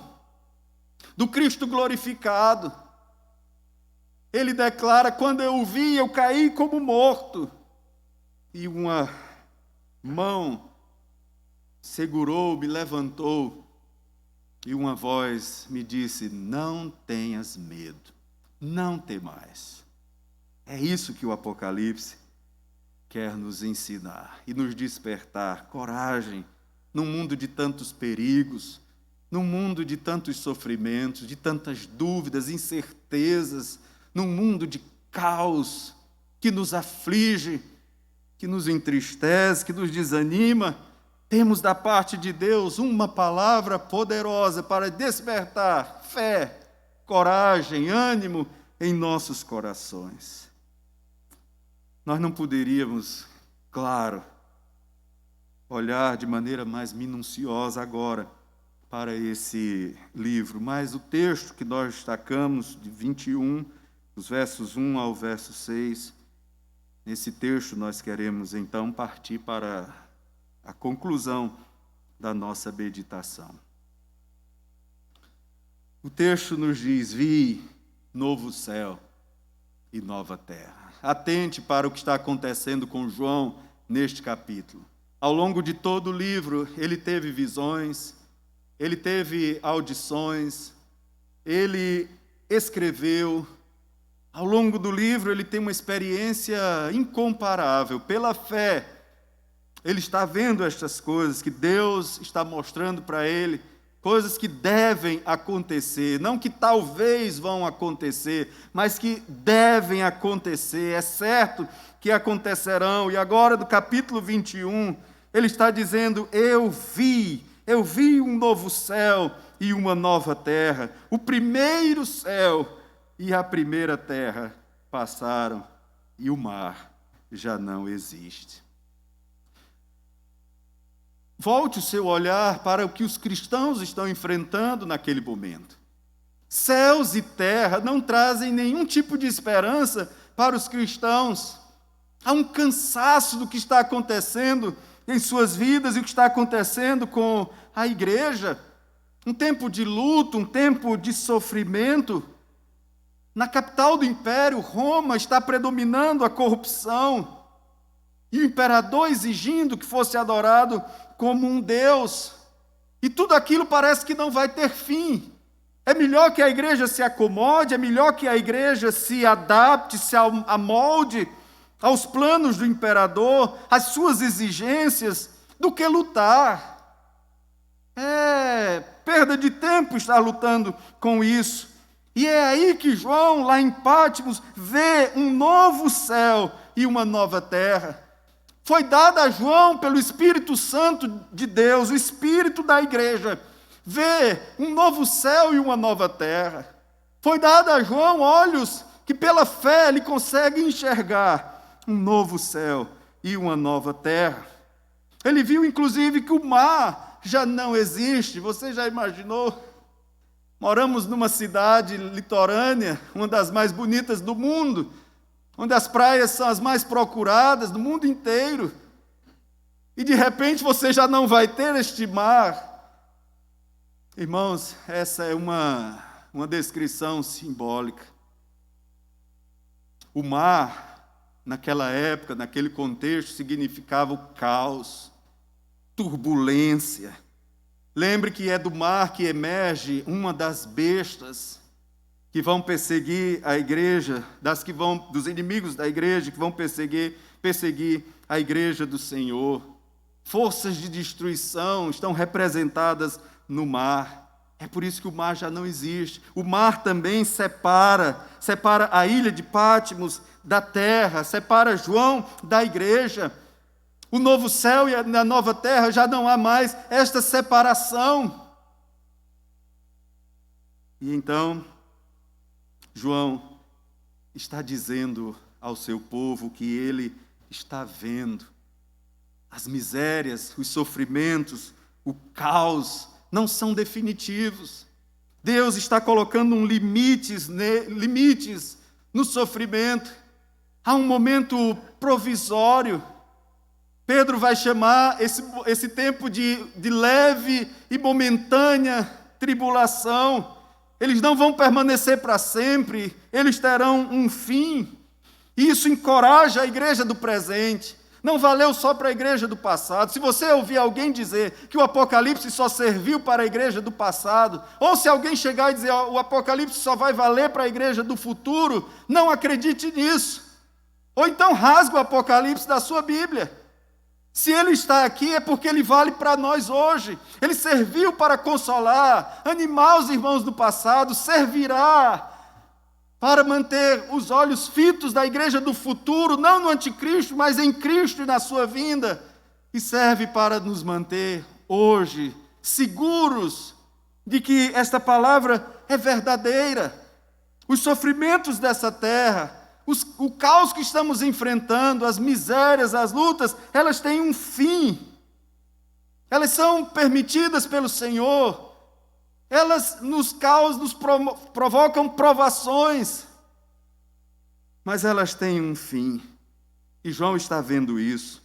do Cristo glorificado, ele declara: quando eu o vi, eu caí como morto, e uma mão segurou, me levantou, e uma voz me disse: não tenhas medo, não temais. É isso que o Apocalipse quer nos ensinar e nos despertar coragem num mundo de tantos perigos, num mundo de tantos sofrimentos, de tantas dúvidas, incertezas, num mundo de caos que nos aflige, que nos entristece, que nos desanima. Temos da parte de Deus uma palavra poderosa para despertar fé, coragem, ânimo em nossos corações. Nós não poderíamos, claro, olhar de maneira mais minuciosa agora para esse livro, mas o texto que nós destacamos, de 21, os versos 1 ao verso 6, nesse texto nós queremos então partir para a conclusão da nossa meditação. O texto nos diz: vi novo céu e nova terra. Atente para o que está acontecendo com João neste capítulo. Ao longo de todo o livro, ele teve visões, ele teve audições, ele escreveu. Ao longo do livro, ele tem uma experiência incomparável. Pela fé, ele está vendo estas coisas que Deus está mostrando para ele, coisas que devem acontecer, não que talvez vão acontecer, mas que devem acontecer. É certo que acontecerão. E agora, do capítulo 21, ele está dizendo: eu vi um novo céu e uma nova terra. O primeiro céu e a primeira terra passaram e o mar já não existe. Volte o seu olhar para o que os cristãos estão enfrentando naquele momento. Céus e terra não trazem nenhum tipo de esperança para os cristãos. Há um cansaço do que está acontecendo em suas vidas e o que está acontecendo com a igreja. Um tempo de luto, um tempo de sofrimento. Na capital do império, Roma, está predominando a corrupção. E o imperador exigindo que fosse adorado como um Deus. E tudo aquilo parece que não vai ter fim. É melhor que a igreja se acomode, é melhor que a igreja se adapte, se amolde aos planos do imperador, às suas exigências, do que lutar. É perda de tempo estar lutando com isso. E é aí que João, lá em Patmos, vê um novo céu e e uma nova terra. Foi dada a João pelo Espírito Santo de Deus, o Espírito da igreja, ver um novo céu e uma nova terra. Foi dada a João olhos que pela fé ele consegue enxergar um novo céu e uma nova terra. Ele viu inclusive que o mar já não existe. Você já imaginou? Moramos numa cidade litorânea, uma das mais bonitas do mundo, onde as praias são as mais procuradas do mundo inteiro. E de repente você já não vai ter este mar. Irmãos, essa é uma descrição simbólica. O mar, naquela época, naquele contexto, significava o caos, turbulência. Lembre que é do mar que emerge uma das bestas que vão perseguir a igreja, dos inimigos da igreja, que vão perseguir a igreja do Senhor. Forças de destruição estão representadas no mar. É por isso que o mar já não existe. O mar também separa a ilha de Patmos da terra, separa João da igreja. O novo céu e a nova terra já não há mais esta separação. E então, João está dizendo ao seu povo que ele está vendo as misérias, os sofrimentos, o caos não são definitivos. Deus está colocando limites no sofrimento. Há um momento provisório. Pedro vai chamar esse tempo de leve e momentânea tribulação. Eles não vão permanecer para sempre, eles terão um fim. E isso encoraja a igreja do presente. Não valeu só para a igreja do passado. Se você ouvir alguém dizer que o Apocalipse só serviu para a igreja do passado, ou se alguém chegar e dizer o Apocalipse só vai valer para a igreja do futuro, não acredite nisso. Ou então rasgue o Apocalipse da sua Bíblia. Se ele está aqui é porque ele vale para nós hoje. Ele serviu para consolar, animar os irmãos do passado, servirá para manter os olhos fitos da igreja do futuro, não no anticristo, mas em Cristo e na sua vinda. E serve para nos manter hoje seguros de que esta palavra é verdadeira. Os sofrimentos dessa terra, o caos que estamos enfrentando, as misérias, as lutas, elas têm um fim. Elas são permitidas pelo Senhor. Elas nos provocam provações. Mas elas têm um fim. E João está vendo isso.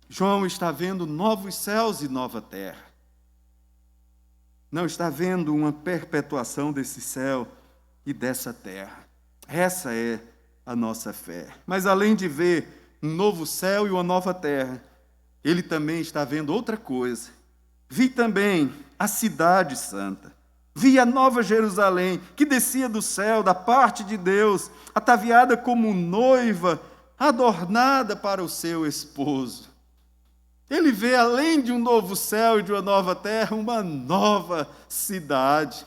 João está vendo novos céus e nova terra. Não está vendo uma perpetuação desse céu e dessa terra. Essa é a nossa fé. Mas além de ver um novo céu e uma nova terra, ele também está vendo outra coisa. Vi também a cidade santa. Vi a nova Jerusalém, que descia do céu, da parte de Deus, ataviada como noiva, adornada para o seu esposo. Ele vê, além de um novo céu e de uma nova terra, uma nova cidade.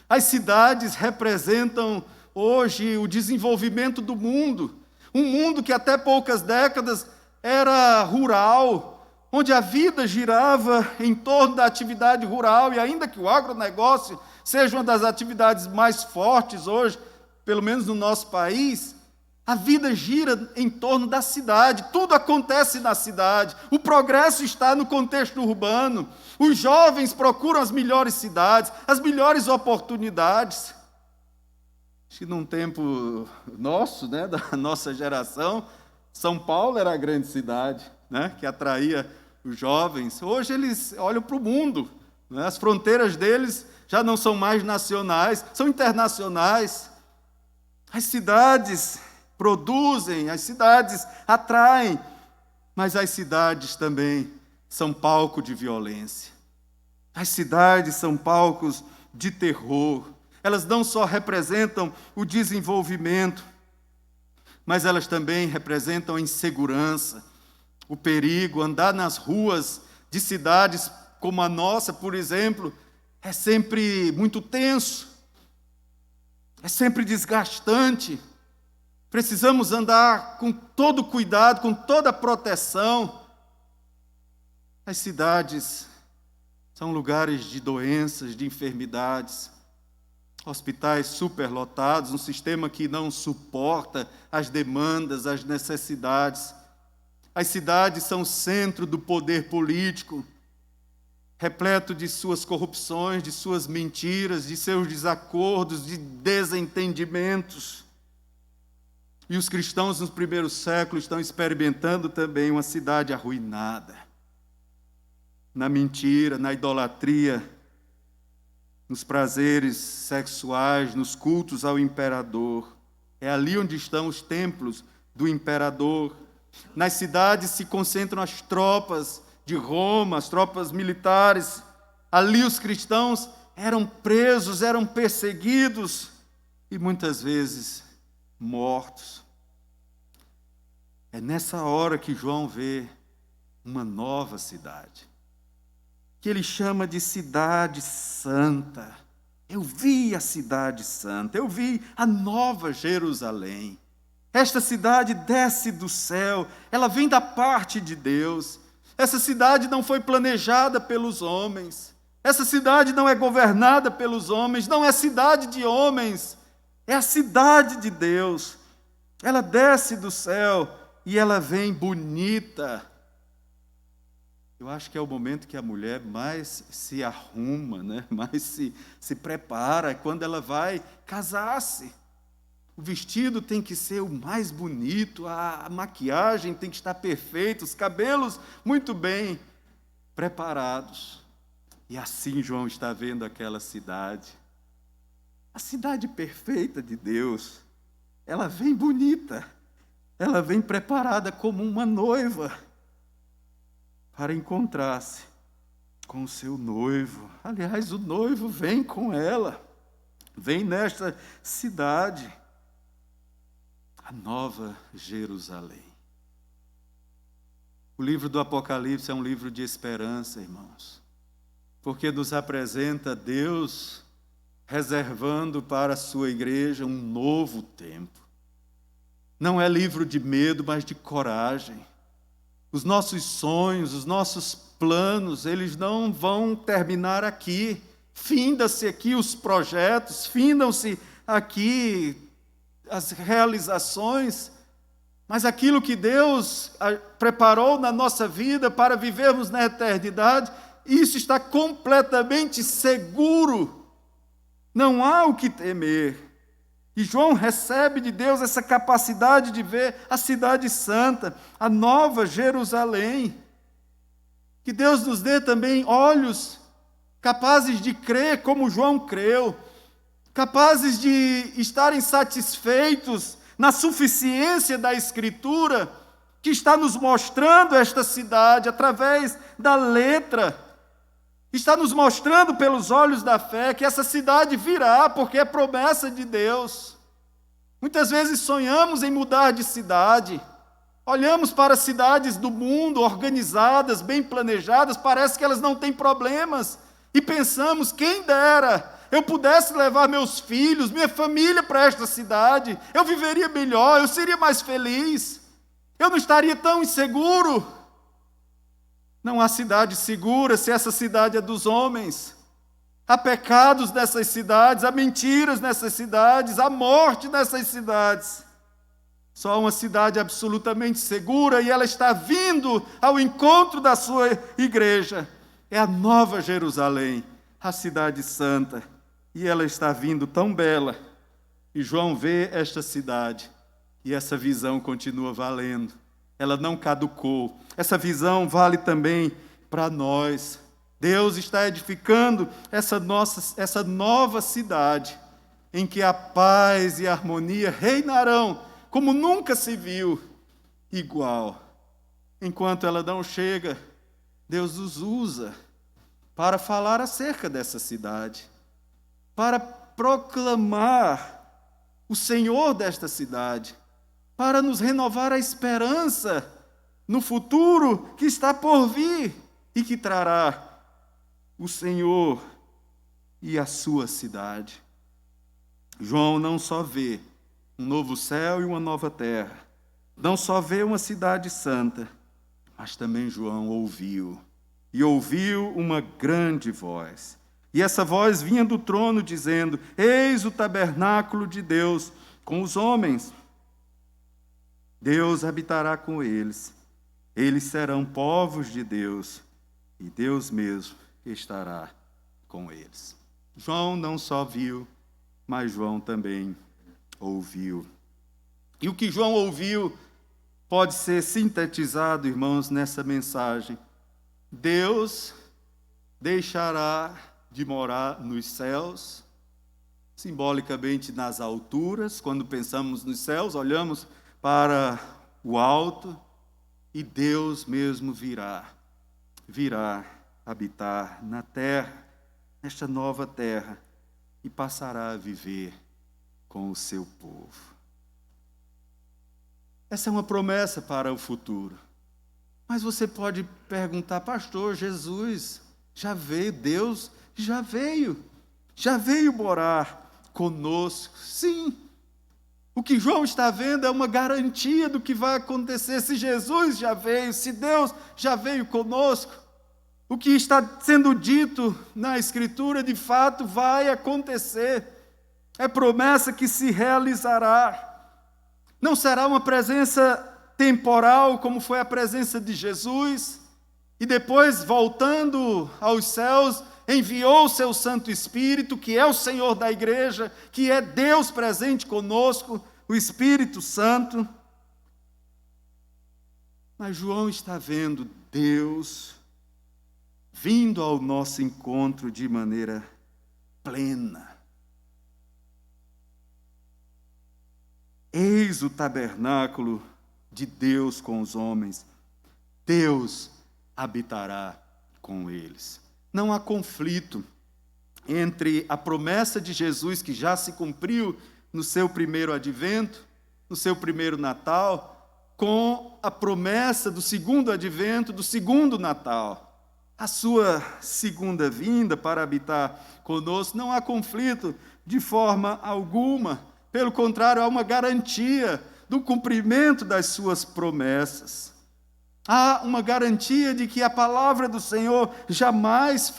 As cidades representam hoje o desenvolvimento do mundo, um mundo que até poucas décadas era rural, onde a vida girava em torno da atividade rural, e ainda que o agronegócio seja uma das atividades mais fortes hoje, pelo menos no nosso país, a vida gira em torno da cidade, tudo acontece na cidade, o progresso está no contexto urbano, os jovens procuram as melhores cidades, as melhores oportunidades. Acho que num tempo nosso, né, da nossa geração, São Paulo era a grande cidade, né, que atraía os jovens. Hoje eles olham para o mundo, né, as fronteiras deles já não são mais nacionais, são internacionais. As cidades produzem, as cidades atraem, mas as cidades também são palco de violência. As cidades são palcos de terror. Elas não só representam o desenvolvimento, mas elas também representam a insegurança, o perigo. Andar nas ruas de cidades como a nossa, por exemplo, é sempre muito tenso, é sempre desgastante. Precisamos andar com todo cuidado, com toda proteção. As cidades são lugares de doenças, de enfermidades, hospitais superlotados, um sistema que não suporta as demandas, as necessidades. As cidades são o centro do poder político, repleto de suas corrupções, de suas mentiras, de seus desacordos, de desentendimentos. E os cristãos nos primeiros séculos estão experimentando também uma cidade arruinada, na mentira, na idolatria, nos prazeres sexuais, nos cultos ao imperador. É ali onde estão os templos do imperador. Nas cidades se concentram as tropas de Roma, as tropas militares. Ali os cristãos eram presos, eram perseguidos e muitas vezes mortos. É nessa hora que João vê uma nova cidade, que ele chama de cidade santa. Eu vi a cidade santa, eu vi a nova Jerusalém. Esta cidade desce do céu, ela vem da parte de Deus. Essa cidade não foi planejada pelos homens. Essa cidade não é governada pelos homens, não é cidade de homens. É a cidade de Deus. Ela desce do céu e ela vem bonita. Eu acho que é o momento que a mulher mais se arruma, né? Mais se prepara, quando ela vai casar-se. O vestido tem que ser o mais bonito, a maquiagem tem que estar perfeita, os cabelos muito bem preparados. E assim João está vendo aquela cidade. A cidade perfeita de Deus, ela vem bonita, ela vem preparada como uma noiva para encontrar-se com o seu noivo. Aliás, o noivo vem com ela, vem nesta cidade, a nova Jerusalém. O livro do Apocalipse é um livro de esperança, irmãos, porque nos apresenta Deus reservando para a sua igreja um novo tempo. Não é livro de medo, mas de coragem. Os nossos sonhos, os nossos planos, eles não vão terminar aqui. Finda-se aqui os projetos, findam-se aqui as realizações, mas aquilo que Deus preparou na nossa vida para vivermos na eternidade, isso está completamente seguro. Não há o que temer. E João recebe de Deus essa capacidade de ver a cidade santa, a nova Jerusalém. Que Deus nos dê também olhos capazes de crer como João creu, capazes de estarem satisfeitos na suficiência da Escritura, que está nos mostrando esta cidade através da letra, está nos mostrando pelos olhos da fé que essa cidade virá, porque é promessa de Deus. Muitas vezes sonhamos em mudar de cidade, olhamos para cidades do mundo organizadas, bem planejadas, parece que elas não têm problemas, e pensamos, quem dera eu pudesse levar meus filhos, minha família para esta cidade, eu viveria melhor, eu seria mais feliz, eu não estaria tão inseguro. Não há cidade segura se essa cidade é dos homens. Há pecados nessas cidades, há mentiras nessas cidades, há morte nessas cidades. Só uma cidade absolutamente segura, e ela está vindo ao encontro da sua igreja. É a nova Jerusalém, a cidade santa. E ela está vindo tão bela. E João vê esta cidade, e essa visão continua valendo. Ela não caducou. Essa visão vale também para nós. Deus está edificando essa nova cidade, em que a paz e a harmonia reinarão, como nunca se viu igual. Enquanto ela não chega, Deus os usa para falar acerca dessa cidade, para proclamar o Senhor desta cidade, para nos renovar a esperança no futuro que está por vir e que trará o Senhor e a sua cidade. João não só vê um novo céu e uma nova terra. Não só vê uma cidade santa, mas também João ouviu. E ouviu uma grande voz. E essa voz vinha do trono dizendo: eis o tabernáculo de Deus com os homens. Deus habitará com eles. Eles serão povos de Deus. E Deus mesmo estará com eles. João não só viu, mas João também ouviu. E o que João ouviu pode ser sintetizado, irmãos, nessa mensagem. Deus deixará de morar nos céus, simbolicamente nas alturas. Quando pensamos nos céus, olhamos para o alto e Deus mesmo virá habitar na terra, nesta nova terra, e passará a viver com o seu povo. Essa é uma promessa para o futuro. Mas você pode perguntar: pastor, Jesus já veio, Deus já veio morar conosco. Sim, o que João está vendo é uma garantia do que vai acontecer. Se Jesus já veio, se Deus já veio conosco, o que está sendo dito na Escritura de fato vai acontecer. É promessa que se realizará. Não será uma presença temporal como foi a presença de Jesus, e depois, voltando aos céus, enviou o seu Santo Espírito, que é o Senhor da igreja, que é Deus presente conosco, o Espírito Santo. Mas João está vendo Deus vindo ao nosso encontro de maneira plena. Eis o tabernáculo de Deus com os homens. Deus habitará com eles. Não há conflito entre a promessa de Jesus, que já se cumpriu no seu primeiro advento, no seu primeiro Natal, com a promessa do segundo advento, do segundo Natal. A sua segunda vinda para habitar conosco. Não há conflito de forma alguma. Pelo contrário, há uma garantia do cumprimento das suas promessas. Há uma garantia de que a palavra do Senhor jamais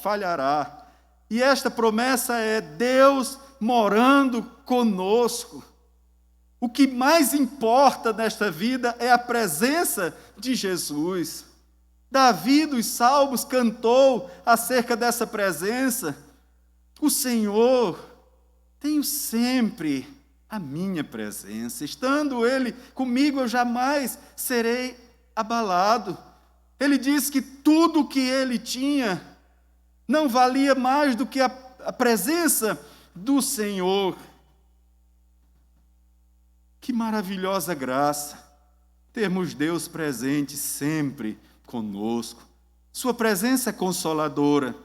falhará. E esta promessa é Deus morando conosco. O que mais importa nesta vida é a presença de Jesus. Davi, dos Salmos, cantou acerca dessa presença. O Senhor, tenho sempre a minha presença. Estando Ele comigo, eu jamais serei abalado. Ele diz que tudo o que ele tinha não valia mais do que a presença do Senhor. Que maravilhosa graça termos Deus presente sempre conosco. Sua presença é consoladora.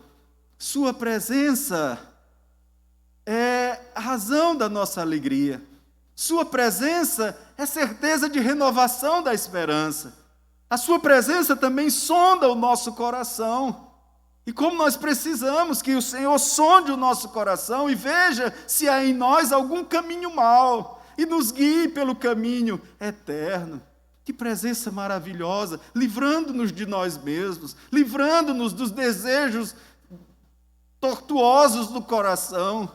Sua presença é a razão da nossa alegria. Sua presença é certeza de renovação da esperança. A sua presença também sonda o nosso coração. E como nós precisamos que o Senhor sonde o nosso coração e veja se há em nós algum caminho mau e nos guie pelo caminho eterno. Que presença maravilhosa, livrando-nos de nós mesmos, livrando-nos dos desejos tortuosos do coração,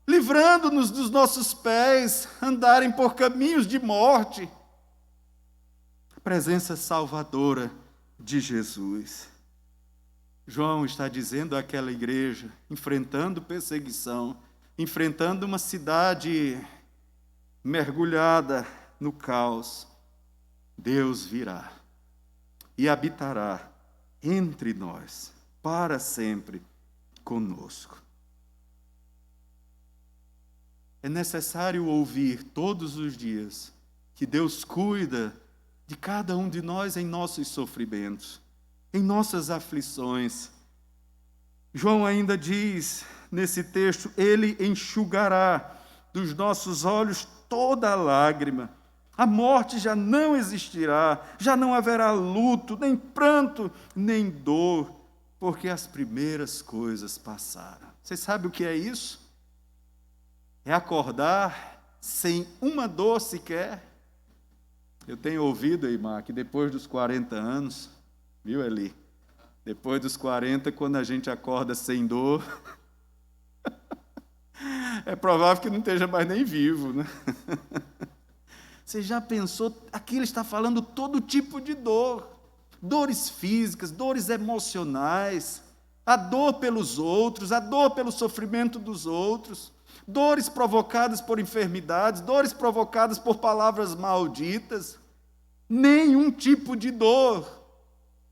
livrando-nos dos nossos pés andarem por caminhos de morte. A presença salvadora de Jesus. João está dizendo àquela igreja, enfrentando perseguição, enfrentando uma cidade mergulhada no caos, Deus virá e habitará entre nós, para sempre conosco. É necessário ouvir todos os dias que Deus cuida de cada um de nós em nossos sofrimentos, em nossas aflições. João ainda diz nesse texto: Ele enxugará dos nossos olhos toda lágrima. A morte já não existirá, já não haverá luto, nem pranto, nem dor, porque as primeiras coisas passaram. Você sabe o que é isso? É acordar sem uma dor sequer. Eu tenho ouvido, Eimar, que depois dos 40 anos, viu, Eli? Depois dos 40, quando a gente acorda sem dor, é provável que não esteja mais nem vivo, né? Você já pensou? Aqui ele está falando todo tipo de dor. Dores físicas, dores emocionais, a dor pelos outros, a dor pelo sofrimento dos outros, dores provocadas por enfermidades, dores provocadas por palavras malditas. Nenhum tipo de dor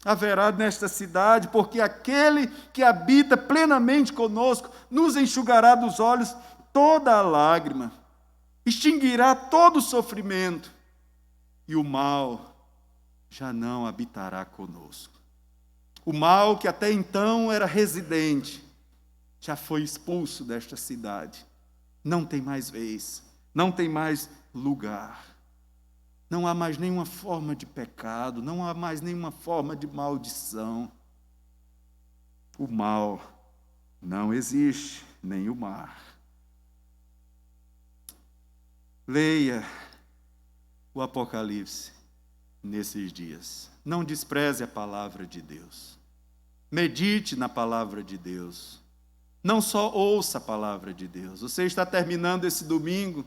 haverá nesta cidade, porque aquele que habita plenamente conosco nos enxugará dos olhos toda a lágrima, extinguirá todo o sofrimento, e o mal já não habitará conosco. O mal que até então era residente, já foi expulso desta cidade. Não tem mais vez, não tem mais lugar. Não há mais nenhuma forma de pecado, não há mais nenhuma forma de maldição. O mal não existe, nem o mar. Leia o Apocalipse nesses dias. Não despreze a palavra de Deus. Medite na palavra de Deus. Não só ouça a palavra de Deus. Você está terminando esse domingo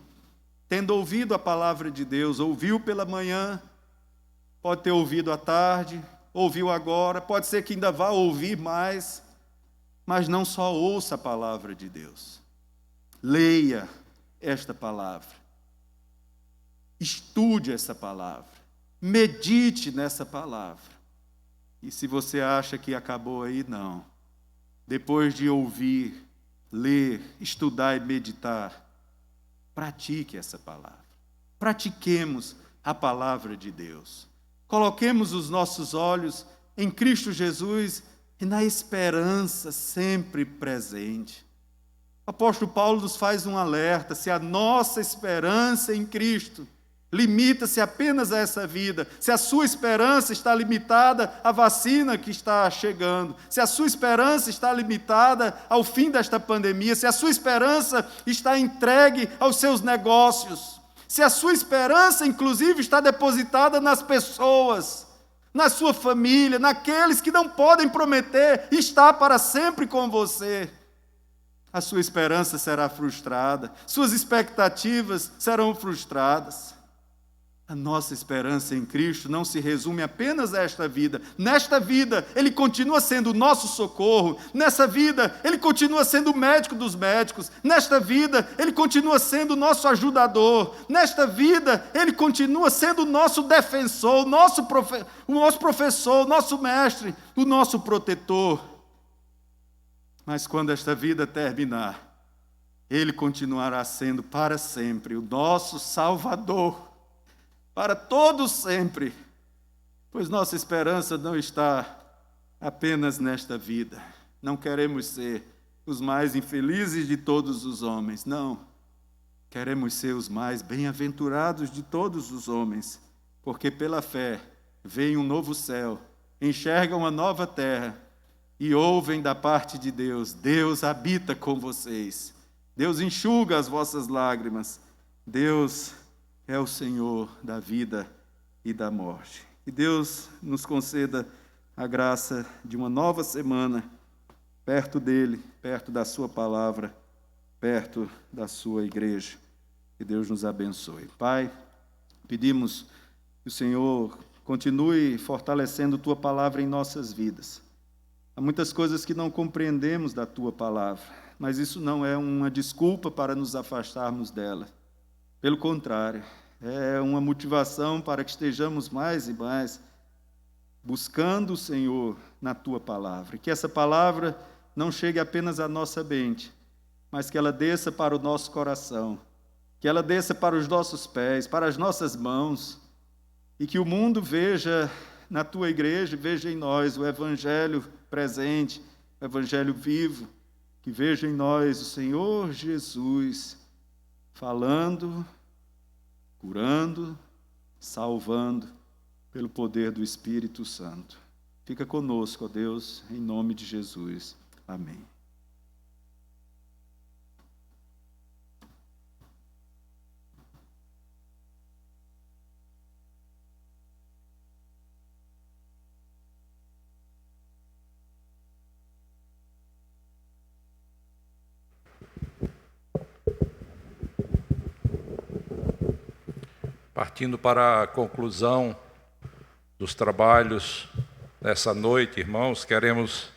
tendo ouvido a palavra de Deus, ouviu pela manhã, pode ter ouvido à tarde, ouviu agora, pode ser que ainda vá ouvir mais, mas não só ouça a palavra de Deus. Leia esta palavra. Estude essa palavra. Medite nessa palavra. E se você acha que acabou aí, não. Depois de ouvir, ler, estudar e meditar, pratique essa palavra. Pratiquemos a palavra de Deus. Coloquemos os nossos olhos em Cristo Jesus e na esperança sempre presente. O apóstolo Paulo nos faz um alerta: se a nossa esperança em Cristo limita-se apenas a essa vida, se a sua esperança está limitada à vacina que está chegando, se a sua esperança está limitada ao fim desta pandemia, se a sua esperança está entregue aos seus negócios, se a sua esperança, inclusive, está depositada nas pessoas, na sua família, naqueles que não podem prometer estar para sempre com você, a sua esperança será frustrada, suas expectativas serão frustradas. A nossa esperança em Cristo não se resume apenas a esta vida. Nesta vida, Ele continua sendo o nosso socorro. Nessa vida, Ele continua sendo o médico dos médicos. Nesta vida, Ele continua sendo o nosso ajudador. Nesta vida, Ele continua sendo o nosso defensor, o nosso professor, o nosso mestre, o nosso protetor. Mas quando esta vida terminar, Ele continuará sendo para sempre o nosso Salvador. Para todos sempre, pois nossa esperança não está apenas nesta vida. Não queremos ser os mais infelizes de todos os homens, não. Queremos ser os mais bem-aventurados de todos os homens, porque pela fé veem um novo céu, enxergam uma nova terra e ouvem da parte de Deus: Deus habita com vocês, Deus enxuga as vossas lágrimas, Deus é o Senhor da vida e da morte. Que Deus nos conceda a graça de uma nova semana, perto dEle, perto da Sua palavra, perto da Sua igreja. Que Deus nos abençoe. Pai, pedimos que o Senhor continue fortalecendo Tua palavra em nossas vidas. Há muitas coisas que não compreendemos da Tua palavra, mas isso não é uma desculpa para nos afastarmos dela. Pelo contrário, é uma motivação para que estejamos mais e mais buscando o Senhor na Tua palavra. Que essa palavra não chegue apenas à nossa mente, mas que ela desça para o nosso coração, que ela desça para os nossos pés, para as nossas mãos, e que o mundo veja na Tua igreja, veja em nós o Evangelho presente, o Evangelho vivo, que veja em nós o Senhor Jesus falando, curando, salvando, pelo poder do Espírito Santo. Fica conosco, ó Deus, em nome de Jesus. Amém. Partindo para a conclusão dos trabalhos nessa noite, irmãos, queremos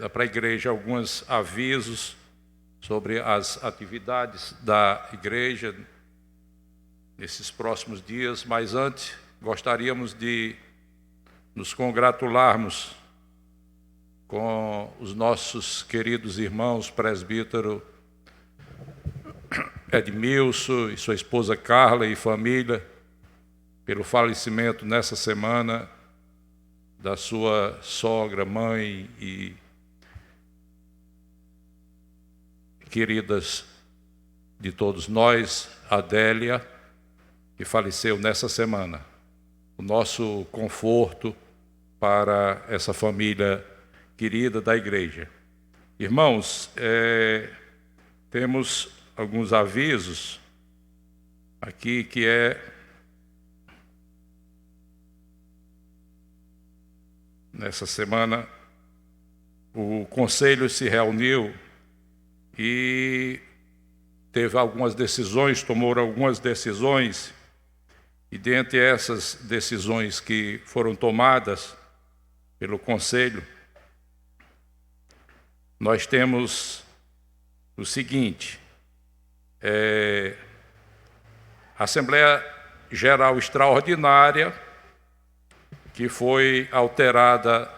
dar para a igreja alguns avisos sobre as atividades da igreja nesses próximos dias, mas antes gostaríamos de nos congratularmos com os nossos queridos irmãos presbítero Edmilson e sua esposa Carla e família pelo falecimento nessa semana da sua sogra, mãe e queridas de todos nós, Adélia, que faleceu nessa semana. O nosso conforto para essa família querida da igreja. Irmãos, temos alguns avisos aqui que nessa semana o conselho se reuniu e teve algumas decisões, tomou algumas decisões, e dentre essas decisões que foram tomadas pelo conselho, nós temos o seguinte: Assembleia Geral Extraordinária, que foi alterada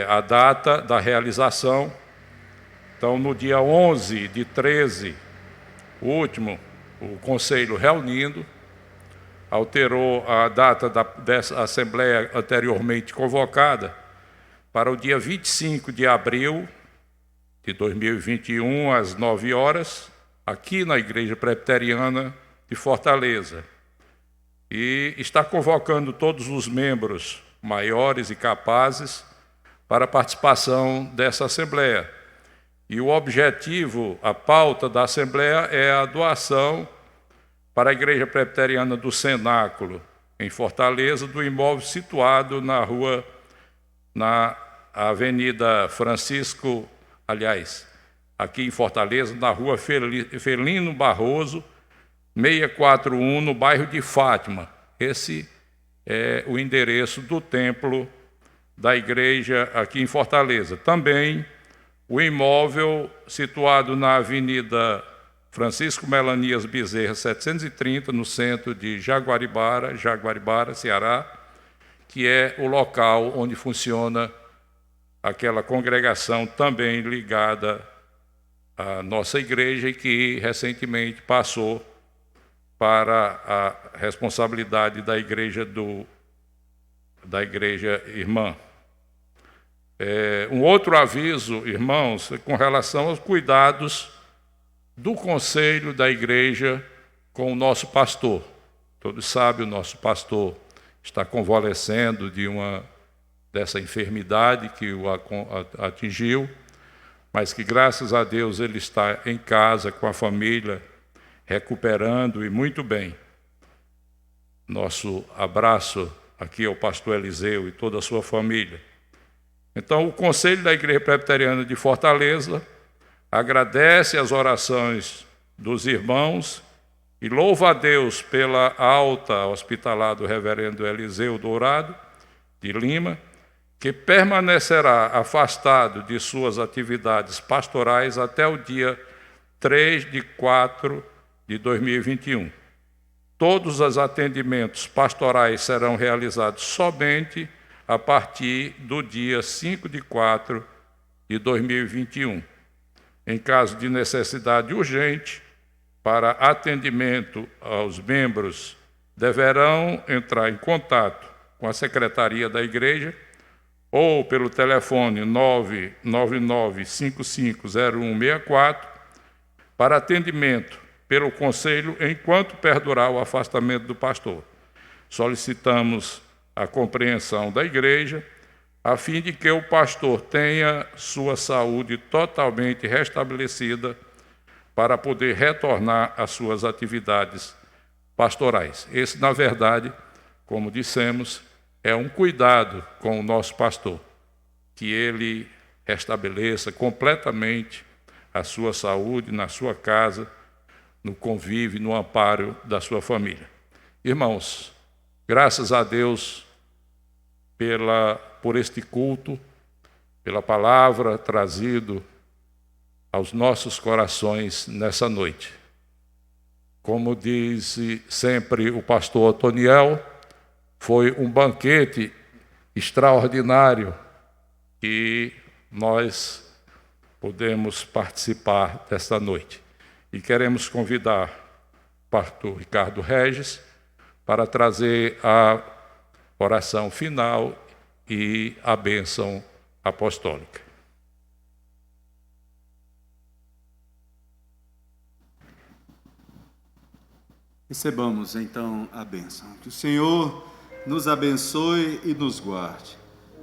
a data da realização. Então, no dia 11 de 13, o último, o Conselho reunindo, alterou a data dessa Assembleia anteriormente convocada para o dia 25 de abril de 2021, às 9 horas, aqui na Igreja Presbiteriana de Fortaleza. E está convocando todos os membros maiores e capazes para a participação dessa Assembleia. E o objetivo, a pauta da Assembleia é a doação para a Igreja Presbiteriana do Cenáculo, em Fortaleza, do imóvel situado na Avenida Francisco, aqui em Fortaleza, na Rua Felino Barroso, 641, no bairro de Fátima. Esse é o endereço do templo da igreja aqui em Fortaleza. Também o imóvel situado na Avenida Francisco Melanias Bezerra, 730, no centro de Jaguaribara, Ceará, que é o local onde funciona aquela congregação também ligada à nossa igreja e que recentemente passou para a responsabilidade da igreja irmã. Um outro aviso, irmãos, com relação aos cuidados do conselho da igreja com o nosso pastor. Todos sabem, o nosso pastor está convalescendo dessa enfermidade que o atingiu, mas que, graças a Deus, ele está em casa com a família, recuperando e muito bem. Nosso abraço aqui ao pastor Eliseu e toda a sua família. Então, o Conselho da Igreja Presbiteriana de Fortaleza agradece as orações dos irmãos e louva a Deus pela alta hospitalar do reverendo Eliseu Dourado, de Lima, que permanecerá afastado de suas atividades pastorais até o dia 3 de 4 de 2021. Todos os atendimentos pastorais serão realizados somente a partir do dia 5 de 4 de 2021. Em caso de necessidade urgente, para atendimento aos membros, deverão entrar em contato com a Secretaria da Igreja ou pelo telefone 999-550164 para atendimento pelo Conselho enquanto perdurar o afastamento do pastor. Solicitamos a compreensão da Igreja, a fim de que o pastor tenha sua saúde totalmente restabelecida para poder retornar às suas atividades pastorais. Esse, na verdade, como dissemos, é um cuidado com o nosso pastor, que ele restabeleça completamente a sua saúde na sua casa, no convívio, no amparo da sua família. Irmãos, graças a Deus por este culto, pela palavra trazido aos nossos corações nessa noite. Como diz sempre o pastor Otoniel, foi um banquete extraordinário que nós podemos participar desta noite. E queremos convidar o pastor Ricardo Regis para trazer a oração final e a bênção apostólica. Recebamos então a bênção. Que o Senhor nos abençoe e nos guarde.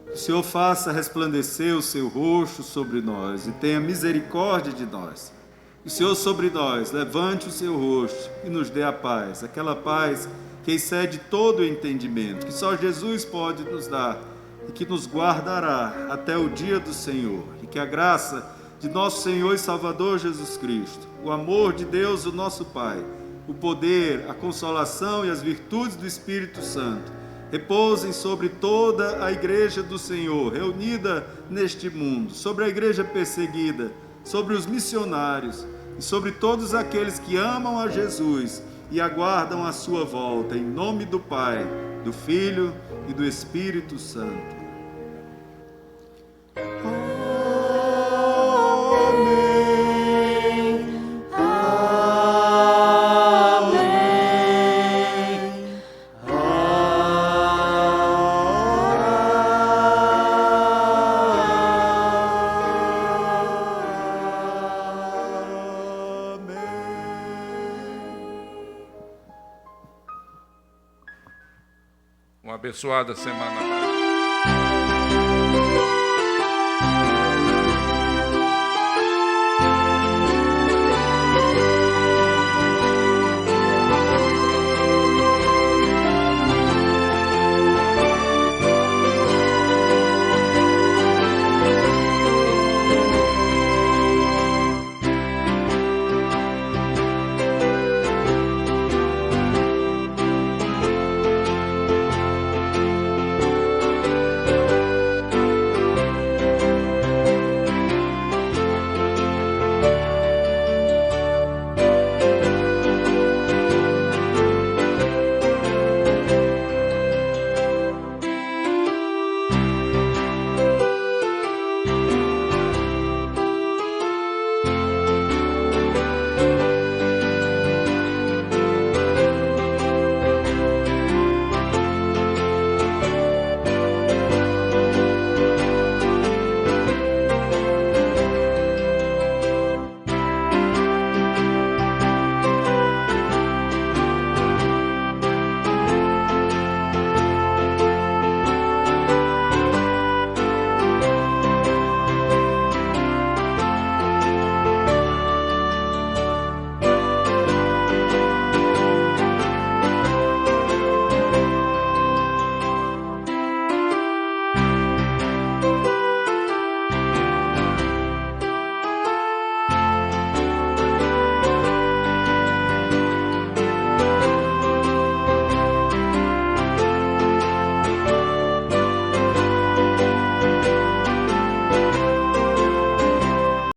Que o Senhor faça resplandecer o seu rosto sobre nós e tenha misericórdia de nós. Que o Senhor sobre nós levante o seu rosto e nos dê a paz, aquela paz que excede todo o entendimento, que só Jesus pode nos dar e que nos guardará até o dia do Senhor. E que a graça de nosso Senhor e Salvador Jesus Cristo, o amor de Deus, o nosso Pai, o poder, a consolação e as virtudes do Espírito Santo repousem sobre toda a igreja do Senhor, reunida neste mundo, sobre a igreja perseguida, sobre os missionários e sobre todos aqueles que amam a Jesus e aguardam a sua volta, em nome do Pai, do Filho e do Espírito Santo. Uma abençoada semana.